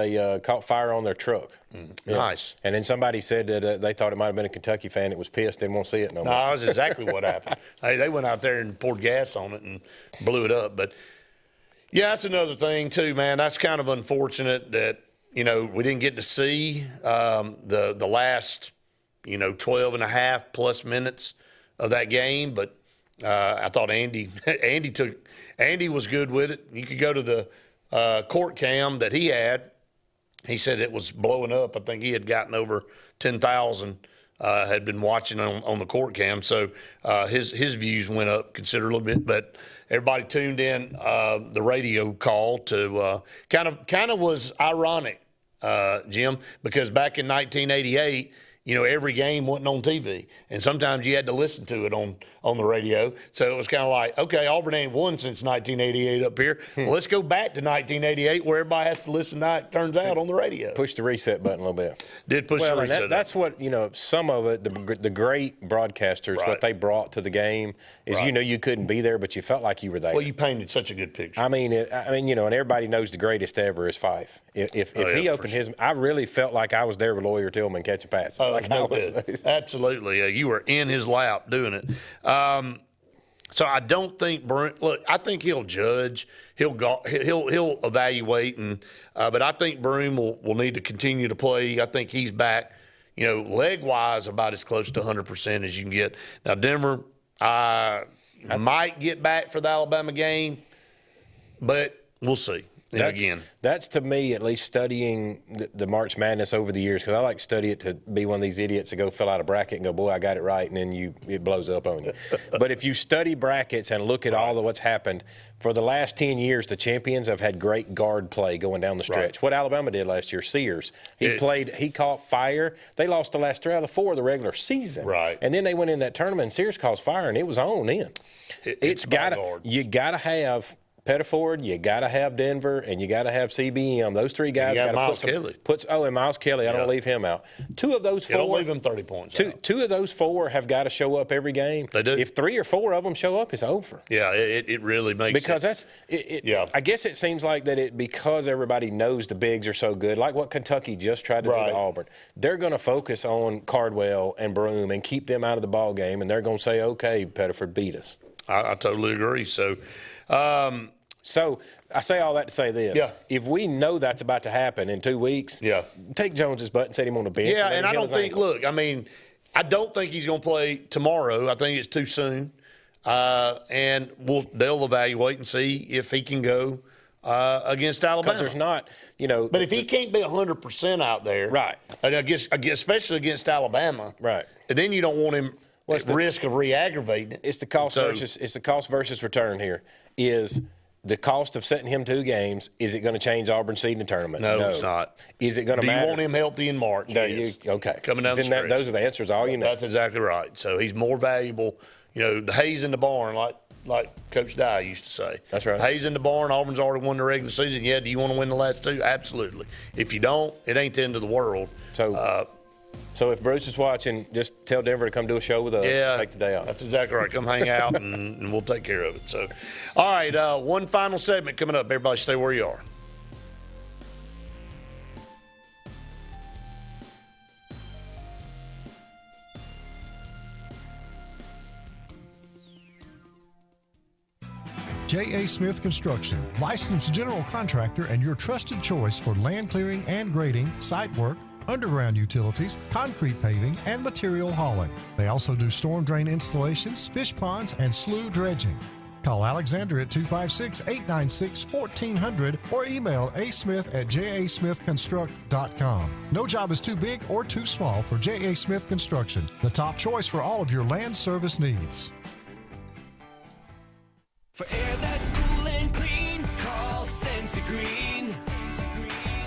caught fire on their truck. Yeah. Nice. And then somebody said that they thought it might have been a Kentucky fan that was pissed, didn't want to see it no more. No, that's exactly what happened. They went out there and poured gas on it and blew it up. But, yeah, that's another thing, too, man. That's kind of unfortunate that, we didn't get to see the last, 12 and a half plus minutes of that game. But I thought Andy was good with it. You could go to the court cam that he had he said it was blowing up. I think he had gotten over 10,000. Had been watching on the court cam, so his views went up considerably bit. But everybody tuned in the radio call to kind of was ironic, Jim, because back in 1988. Every game wasn't on TV, and sometimes you had to listen to it on the radio. So it was kind of like, okay, Auburn ain't won since 1988 up here. Well, let's go back to 1988 where everybody has to listen to it turns out on the radio. Push the reset button a little bit. Did push the reset button. That's what, some of it, the great broadcasters, what they brought to the game is, you couldn't be there, but you felt like you were there. Well, you painted such a good picture. I mean, and everybody knows the greatest ever is Fife. If he opened his, I really felt like I was there with Lawyer Tillman catching passes. Absolutely. You were in his lap doing it. So I don't think look, I think he'll judge. He'll evaluate, but I think Broom will need to continue to play. I think he's back, leg-wise about as close to 100% as you can get. Now, Denver, I might get back for the Alabama game, but we'll see. That's to me at least studying the March Madness over the years, because I like to study it to be one of these idiots to go fill out a bracket and go, boy, I got it right, and then it blows up on you. But if you study brackets and look at all of what's happened, for the last 10 years, the champions have had great guard play going down the stretch. Right. What Alabama did last year, Sears, he caught fire. They lost the last 3 out of 4 of the regular season. Right. And then they went in that tournament, and Sears caused fire, and it was on then. You got to have Pettiford, you got to have Denver, and you got to have CBM. Those 3 guys got to Miles Kelly. And Miles Kelly, I don't leave him out. 2 of those 4. Don't leave him 30 points. Two of those 4 have got to show up every game. They do. If 3 or 4 of them show up, it's over. Yeah, it really makes because sense. I guess it seems like that because everybody knows the bigs are so good, like what Kentucky just tried to do to Auburn. They're going to focus on Cardwell and Broom and keep them out of the ball game, and they're going to say, okay, Pettiford, beat us. I totally agree. So I say all that to say this. Yeah. If we know that's about to happen in 2 weeks, take Jones's butt and set him on the bench. Yeah, and I don't think, I don't think he's going to play tomorrow. I think it's too soon. And they'll evaluate and see if he can go against Alabama. Because there's not, But if he can't be 100% out there. Right. And I guess especially against Alabama. Right. And then you don't want him at risk of re-aggravating it. It's the cost versus return here. Is the cost of setting him 2 games, is it going to change Auburn's seed in the tournament? No, it's not. Is it going to matter? Do you want him healthy in March? Okay. Coming down the stretch. Those are the answers, all you know. That's exactly right. So he's more valuable. The hay's in the barn, like Coach Dye used to say. That's right. Hay's in the barn. Auburn's already won the regular season. Yeah, do you want to win the last 2? Absolutely. If you don't, it ain't the end of the world. So if Bruce is watching, just tell Denver to come do a show with us and take the day off. That's exactly right. Come hang out, and we'll take care of it. So, all right, one final segment coming up. Everybody stay where you are. J.A. Smith Construction, licensed general contractor and your trusted choice for land clearing and grading, site work, underground utilities, concrete paving, and material hauling. They also do storm drain installations, fish ponds, and slough dredging. Call Alexander at 256-896-1400 or email asmith@jasmithconstruct.com. No job is too big or too small for J.A. Smith Construction, the top choice for all of your land service needs. For air that's cool and clean, call Sensi Green.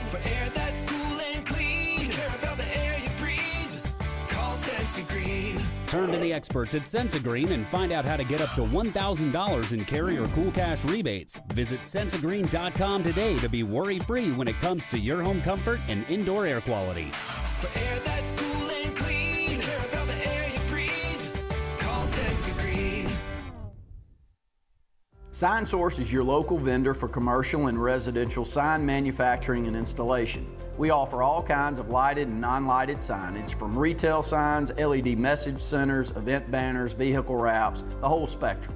For air that's cool and clean, care about the air you breathe, call Sensi Green. Turn to the experts at Sensigreen and find out how to get up to $1,000 in carrier cool cash rebates. Visit Sensigreen.com today to be worry-free when it comes to your home comfort and indoor air quality. For air that's cool and clean, care about the air you breathe, call Sensi Green. Sign Source is your local vendor for commercial and residential sign manufacturing and installation. We offer all kinds of lighted and non-lighted signage, from retail signs, LED message centers, event banners, vehicle wraps, the whole spectrum.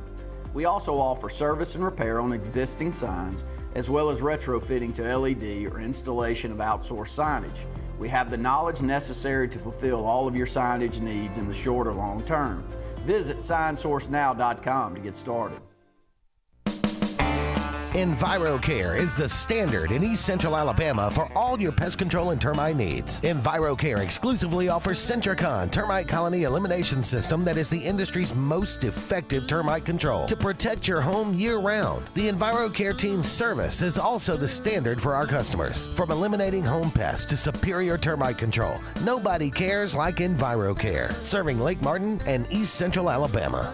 We also offer service and repair on existing signs, as well as retrofitting to LED or installation of outsourced signage. We have the knowledge necessary to fulfill all of your signage needs in the short or long term. Visit signsourcenow.com to get started. EnviroCare is the standard in East Central Alabama for all your pest control and termite needs. EnviroCare exclusively offers Centricon termite colony elimination system that is the industry's most effective termite control to protect your home year-round. The EnviroCare team's service is also the standard for our customers. From eliminating home pests to superior termite control, nobody cares like EnviroCare, serving Lake Martin and East Central Alabama.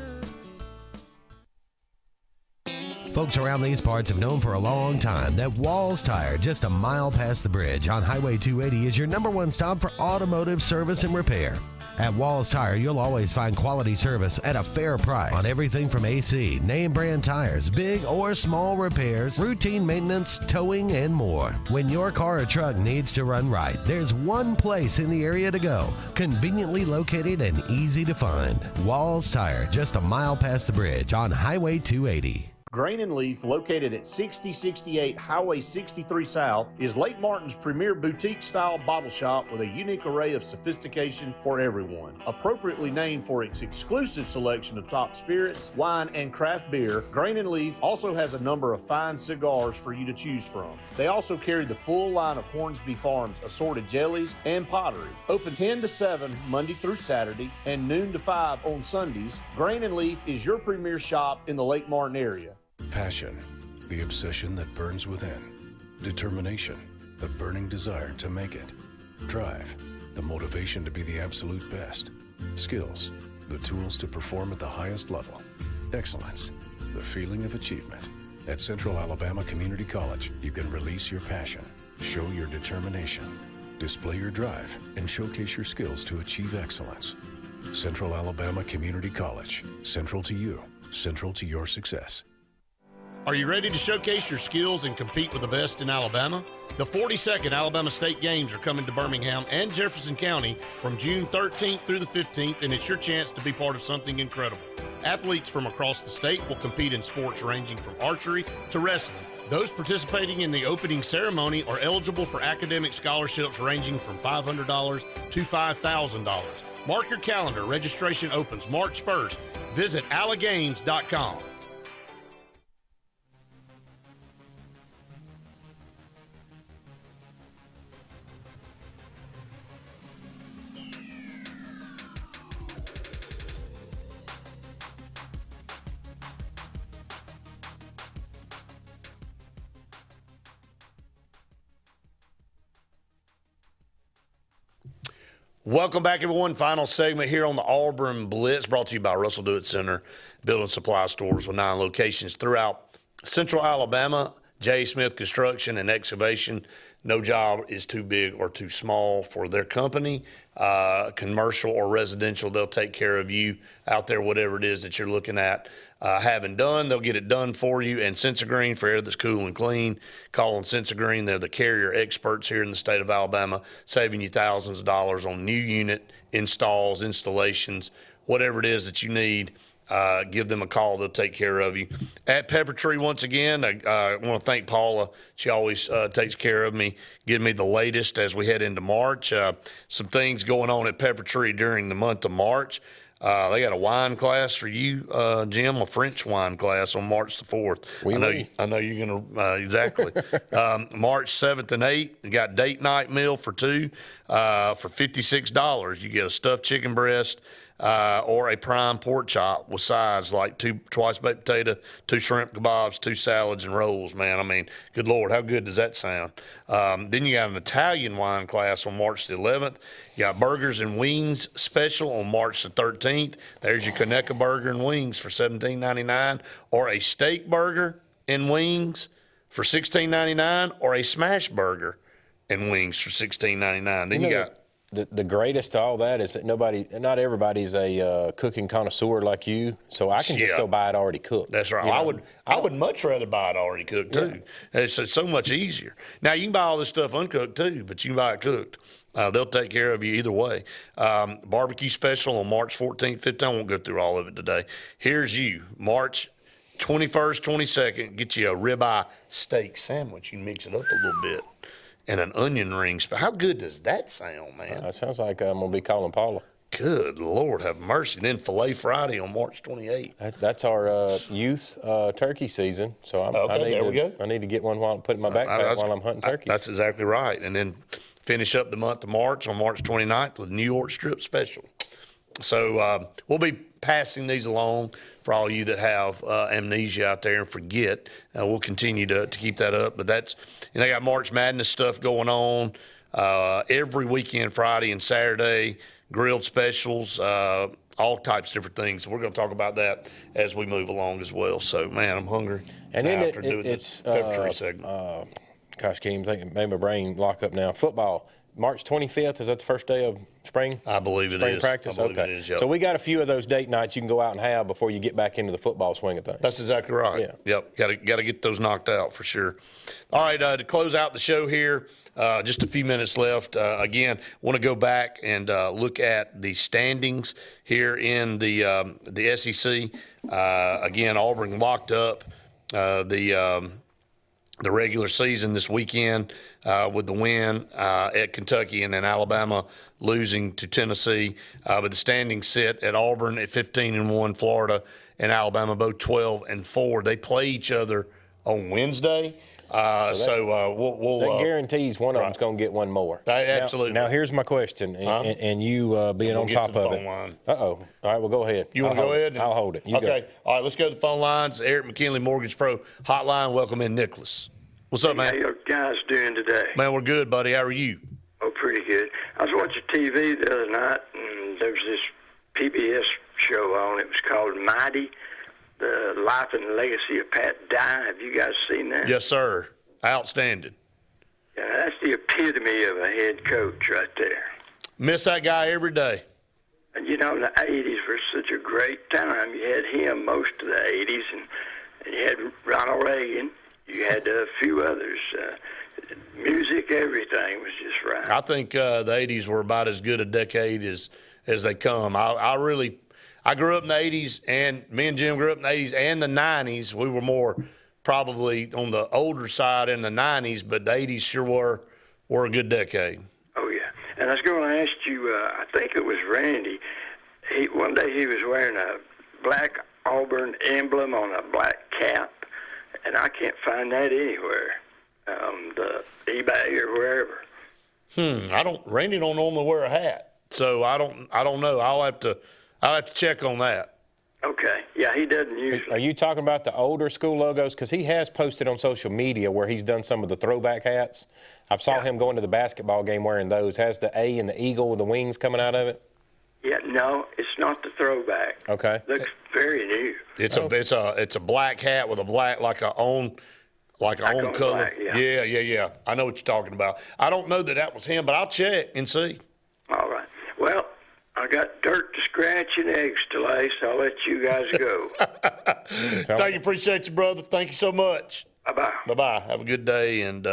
Folks around these parts have known for a long time that Walls Tire, just a mile past the bridge on Highway 280, is your #1 stop for automotive service and repair. At Walls Tire, you'll always find quality service at a fair price on everything from AC, name brand tires, big or small repairs, routine maintenance, towing, and more. When your car or truck needs to run right, there's one place in the area to go, conveniently located and easy to find. Walls Tire, just a mile past the bridge on Highway 280. Grain and Leaf, located at 6068 Highway 63 South, is Lake Martin's premier boutique-style bottle shop with a unique array of sophistication for everyone. Appropriately named for its exclusive selection of top spirits, wine, and craft beer, Grain and Leaf also has a number of fine cigars for you to choose from. They also carry the full line of Hornsby Farms assorted jellies and pottery. Open 10 to 7 Monday through Saturday and noon to 5 on Sundays, Grain and Leaf is your premier shop in the Lake Martin area. Passion, the obsession that burns within. Determination, the burning desire to make it. Drive, the motivation to be the absolute best. Skills, the tools to perform at the highest level. Excellence, the feeling of achievement. At Central Alabama Community College, you can release your passion, show your determination, display your drive, and showcase your skills to achieve excellence. Central Alabama Community College, central to you, central to your success. Are you ready to showcase your skills and compete with the best in Alabama? The 42nd Alabama State Games are coming to Birmingham and Jefferson County from June 13th through the 15th, and it's your chance to be part of something incredible. Athletes from across the state will compete in sports ranging from archery to wrestling. Those participating in the opening ceremony are eligible for academic scholarships ranging from $500 to $5,000. Mark your calendar. Registration opens March 1st. Visit allagames.com. Welcome back, everyone. Final segment here on the Auburn Blitz, brought to you by Russell Dewitt Center, building supply stores with 9 locations throughout Central Alabama. J. Smith Construction and Excavation. No job is too big or too small for their company. Commercial or residential, they'll take care of you out there, whatever it is that you're looking at having done. They'll get it done for you. And Sensagreen, for air that's cool and clean, call on Sensagreen. They're the carrier experts here in the state of Alabama, saving you thousands of dollars on new unit installs, installations, whatever it is that you need. Give them a call. They'll take care of you. At Pepper Tree, once again, I want to thank Paula. She always takes care of me, giving me the latest as we head into March. Some things going on at Pepper Tree during the month of March. They got a wine class for you, Jim, a French wine class on March the 4th. I know you're going to, exactly. March 7th and 8th, you got date night meal for 2 for $56. You get a stuffed chicken breast, or a prime pork chop with sides like 2 twice baked potato, 2 shrimp kebabs, 2 salads and rolls, man. I mean, good Lord, how good does that sound? Then you got an Italian wine class on March the 11th. You got burgers and wings special on March the 13th. There's your Conecuh burger and wings for $17.99, or a steak burger and wings for $16.99, or a smash burger and wings for $16.99. Then you got the greatest to all that is that not everybody's a cooking connoisseur like you, so I can just go buy it already cooked. That's right. I would much rather buy it already cooked too. Yeah. It's so much easier. Now you can buy all this stuff uncooked too, but you can buy it cooked. They'll take care of you either way. Barbecue special on March 14th, 15th. I won't go through all of it today. Here's you, March 21st, 22nd. Get you a ribeye steak sandwich. You can mix it up a little bit. And an onion ring. How good does that sound, man? It sounds like I'm going to be calling Paula. Good Lord, have mercy. And then Filet Friday on March 28th. That's our youth turkey season. So I need to get one while I'm putting my backpack while I'm hunting turkeys. That's exactly right. And then finish up the month of March on March 29th with New York Strip Special. So we'll be passing these along for all you that have amnesia out there and forget. We'll continue to keep that up. But they got March Madness stuff going on every weekend, Friday and Saturday, grilled specials, all types of different things. We're going to talk about that as we move along as well. So, man, I'm hungry. And then it's pepper tree segment. Gosh, can't even think. Made my brain lock up now. Football. March 25th, is that the first day of spring? I believe it is. Spring practice? I believe okay. it is, yep. So we got a few of those date nights you can go out and have before you get back into the football swing of things. That's exactly right. Yeah. Yep. Got to get those knocked out for sure. All right, to close out the show here, just a few minutes left. Again, want to go back and look at the standings here in the SEC. Again, Auburn locked up the regular season this weekend with the win at Kentucky, and then Alabama losing to Tennessee. But the standings sit at Auburn at 15-1, Florida and Alabama both 12-4. They play each other on Wednesday. That guarantees one of them's going to get one more. Absolutely. Now here's my question, and you being on top of it. All right, well, go ahead. You want to go ahead? I'll hold it. You okay. Go. All right, let's go to the phone lines. Eric McKinley, Mortgage Pro Hotline. Welcome in, Nicholas. What's up, man? How you guys doing today? Man, we're good, buddy. How are you? Oh, pretty good. I was watching TV the other night, and there was this PBS show on. It was called Mighty, The Life and Legacy of Pat Dye. Have you guys seen that? Yes, sir. Outstanding. Yeah, that's the epitome of a head coach right there. Miss that guy every day. And, the 80s were such a great time. You had him most of the 80s, and you had Ronald Reagan. You had a few others. Music, everything was just right. I think the 80s were about as good a decade as they come. I grew up in the 80s, and me and Jim grew up in the 80s and the 90s. We were more probably on the older side in the 90s, but the 80s sure were a good decade. Oh, yeah. And I was going to ask you, I think it was Randy. One day he was wearing a black Auburn emblem on a black cap, and I can't find that anywhere, the eBay or wherever. Randy don't normally wear a hat, so I don't know. I'll have to check on that. Okay. Yeah, he doesn't usually. Are you talking about the older school logos? Because he has posted on social media where he's done some of the throwback hats. I saw him going to the basketball game wearing those. Has the A and the eagle with the wings coming out of it? Yeah, no, it's not the throwback. Okay. Looks very new. It's a black hat with a black like a own color. Black, yeah. I know what you're talking about. I don't know that was him, but I'll check and see. All right. Well, I got dirt to scratch and eggs to lay, so I'll let you guys go. Thank you. Appreciate you, brother. Thank you so much. Bye-bye. Bye-bye. Have a good day. And,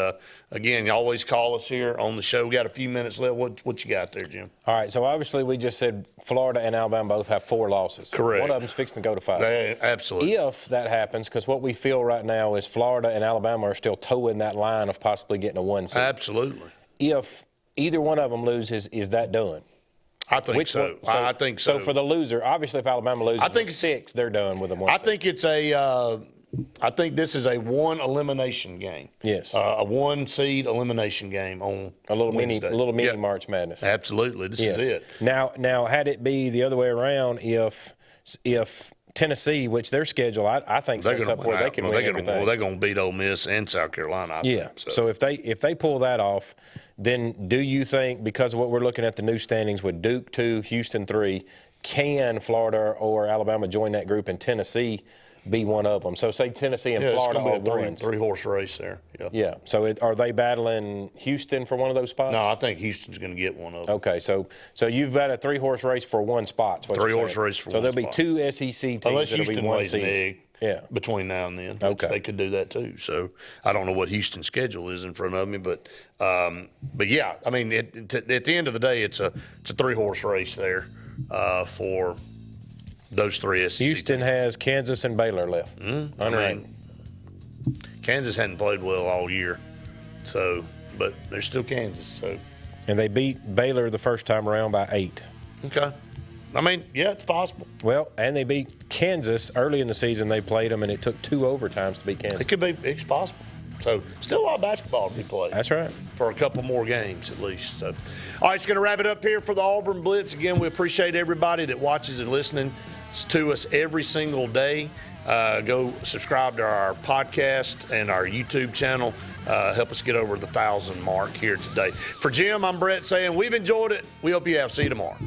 again, you always call us here on the show. We got a few minutes left. What you got there, Jim? All right, so obviously we just said Florida and Alabama both have 4 losses. Correct. One of them's fixing to go to 5. Absolutely. If that happens, because what we feel right now is Florida and Alabama are still towing that line of possibly getting a 1 seed. Absolutely. If either one of them loses, is that done? I think so. I think so. So for the loser, obviously if Alabama loses 6, they're done with a 1 seed. I think this is a 1 elimination game. Yes. A 1 seed elimination game on a little Wednesday. mini March Madness. Absolutely. This is it. Now had it be the other way around, if Tennessee, which their schedule I think sets up where they can win everything. Well, they're going to beat Ole Miss and South Carolina. I think, So if they pull that off, then do you think, because of what we're looking at the new standings with Duke 2, Houston 3, can Florida or Alabama join that group and Tennessee be one of them? So say Tennessee and Florida are ones. 3-horse race there. Yeah. So are they battling Houston for one of those spots? No, I think Houston's going to get one of them. Okay. So you've got a 3-horse race for 1 spot. 3-horse race for 1 spot. So there'll be 2 SEC teams unless that'll Houston be 1 lays an seed. egg. Yeah. Between now and then. Okay. They could do that too. So I don't know what Houston's schedule is in front of me, but yeah, I mean, at the end of the day, it's a 3-horse race there for those 3 SEC Houston teams. has Kansas and Baylor left. Kansas hadn't played well all year, but they're still Kansas. So. And they beat Baylor the first time around by 8. Okay. I mean, yeah, it's possible. Well, and they beat Kansas early in the season. They played them, and it took 2 overtimes to beat Kansas. It could be. It's possible. So still a lot of basketball to be played. That's right. For a couple more games at least. So, all right, it's going to wrap it up here for the Auburn Blitz. Again, we appreciate everybody that watches and listening to us every single day. Go subscribe to our podcast and our YouTube channel. Help us get over the 1,000 mark here today. For Jim, I'm Brett saying we've enjoyed it. We hope you have. See you tomorrow.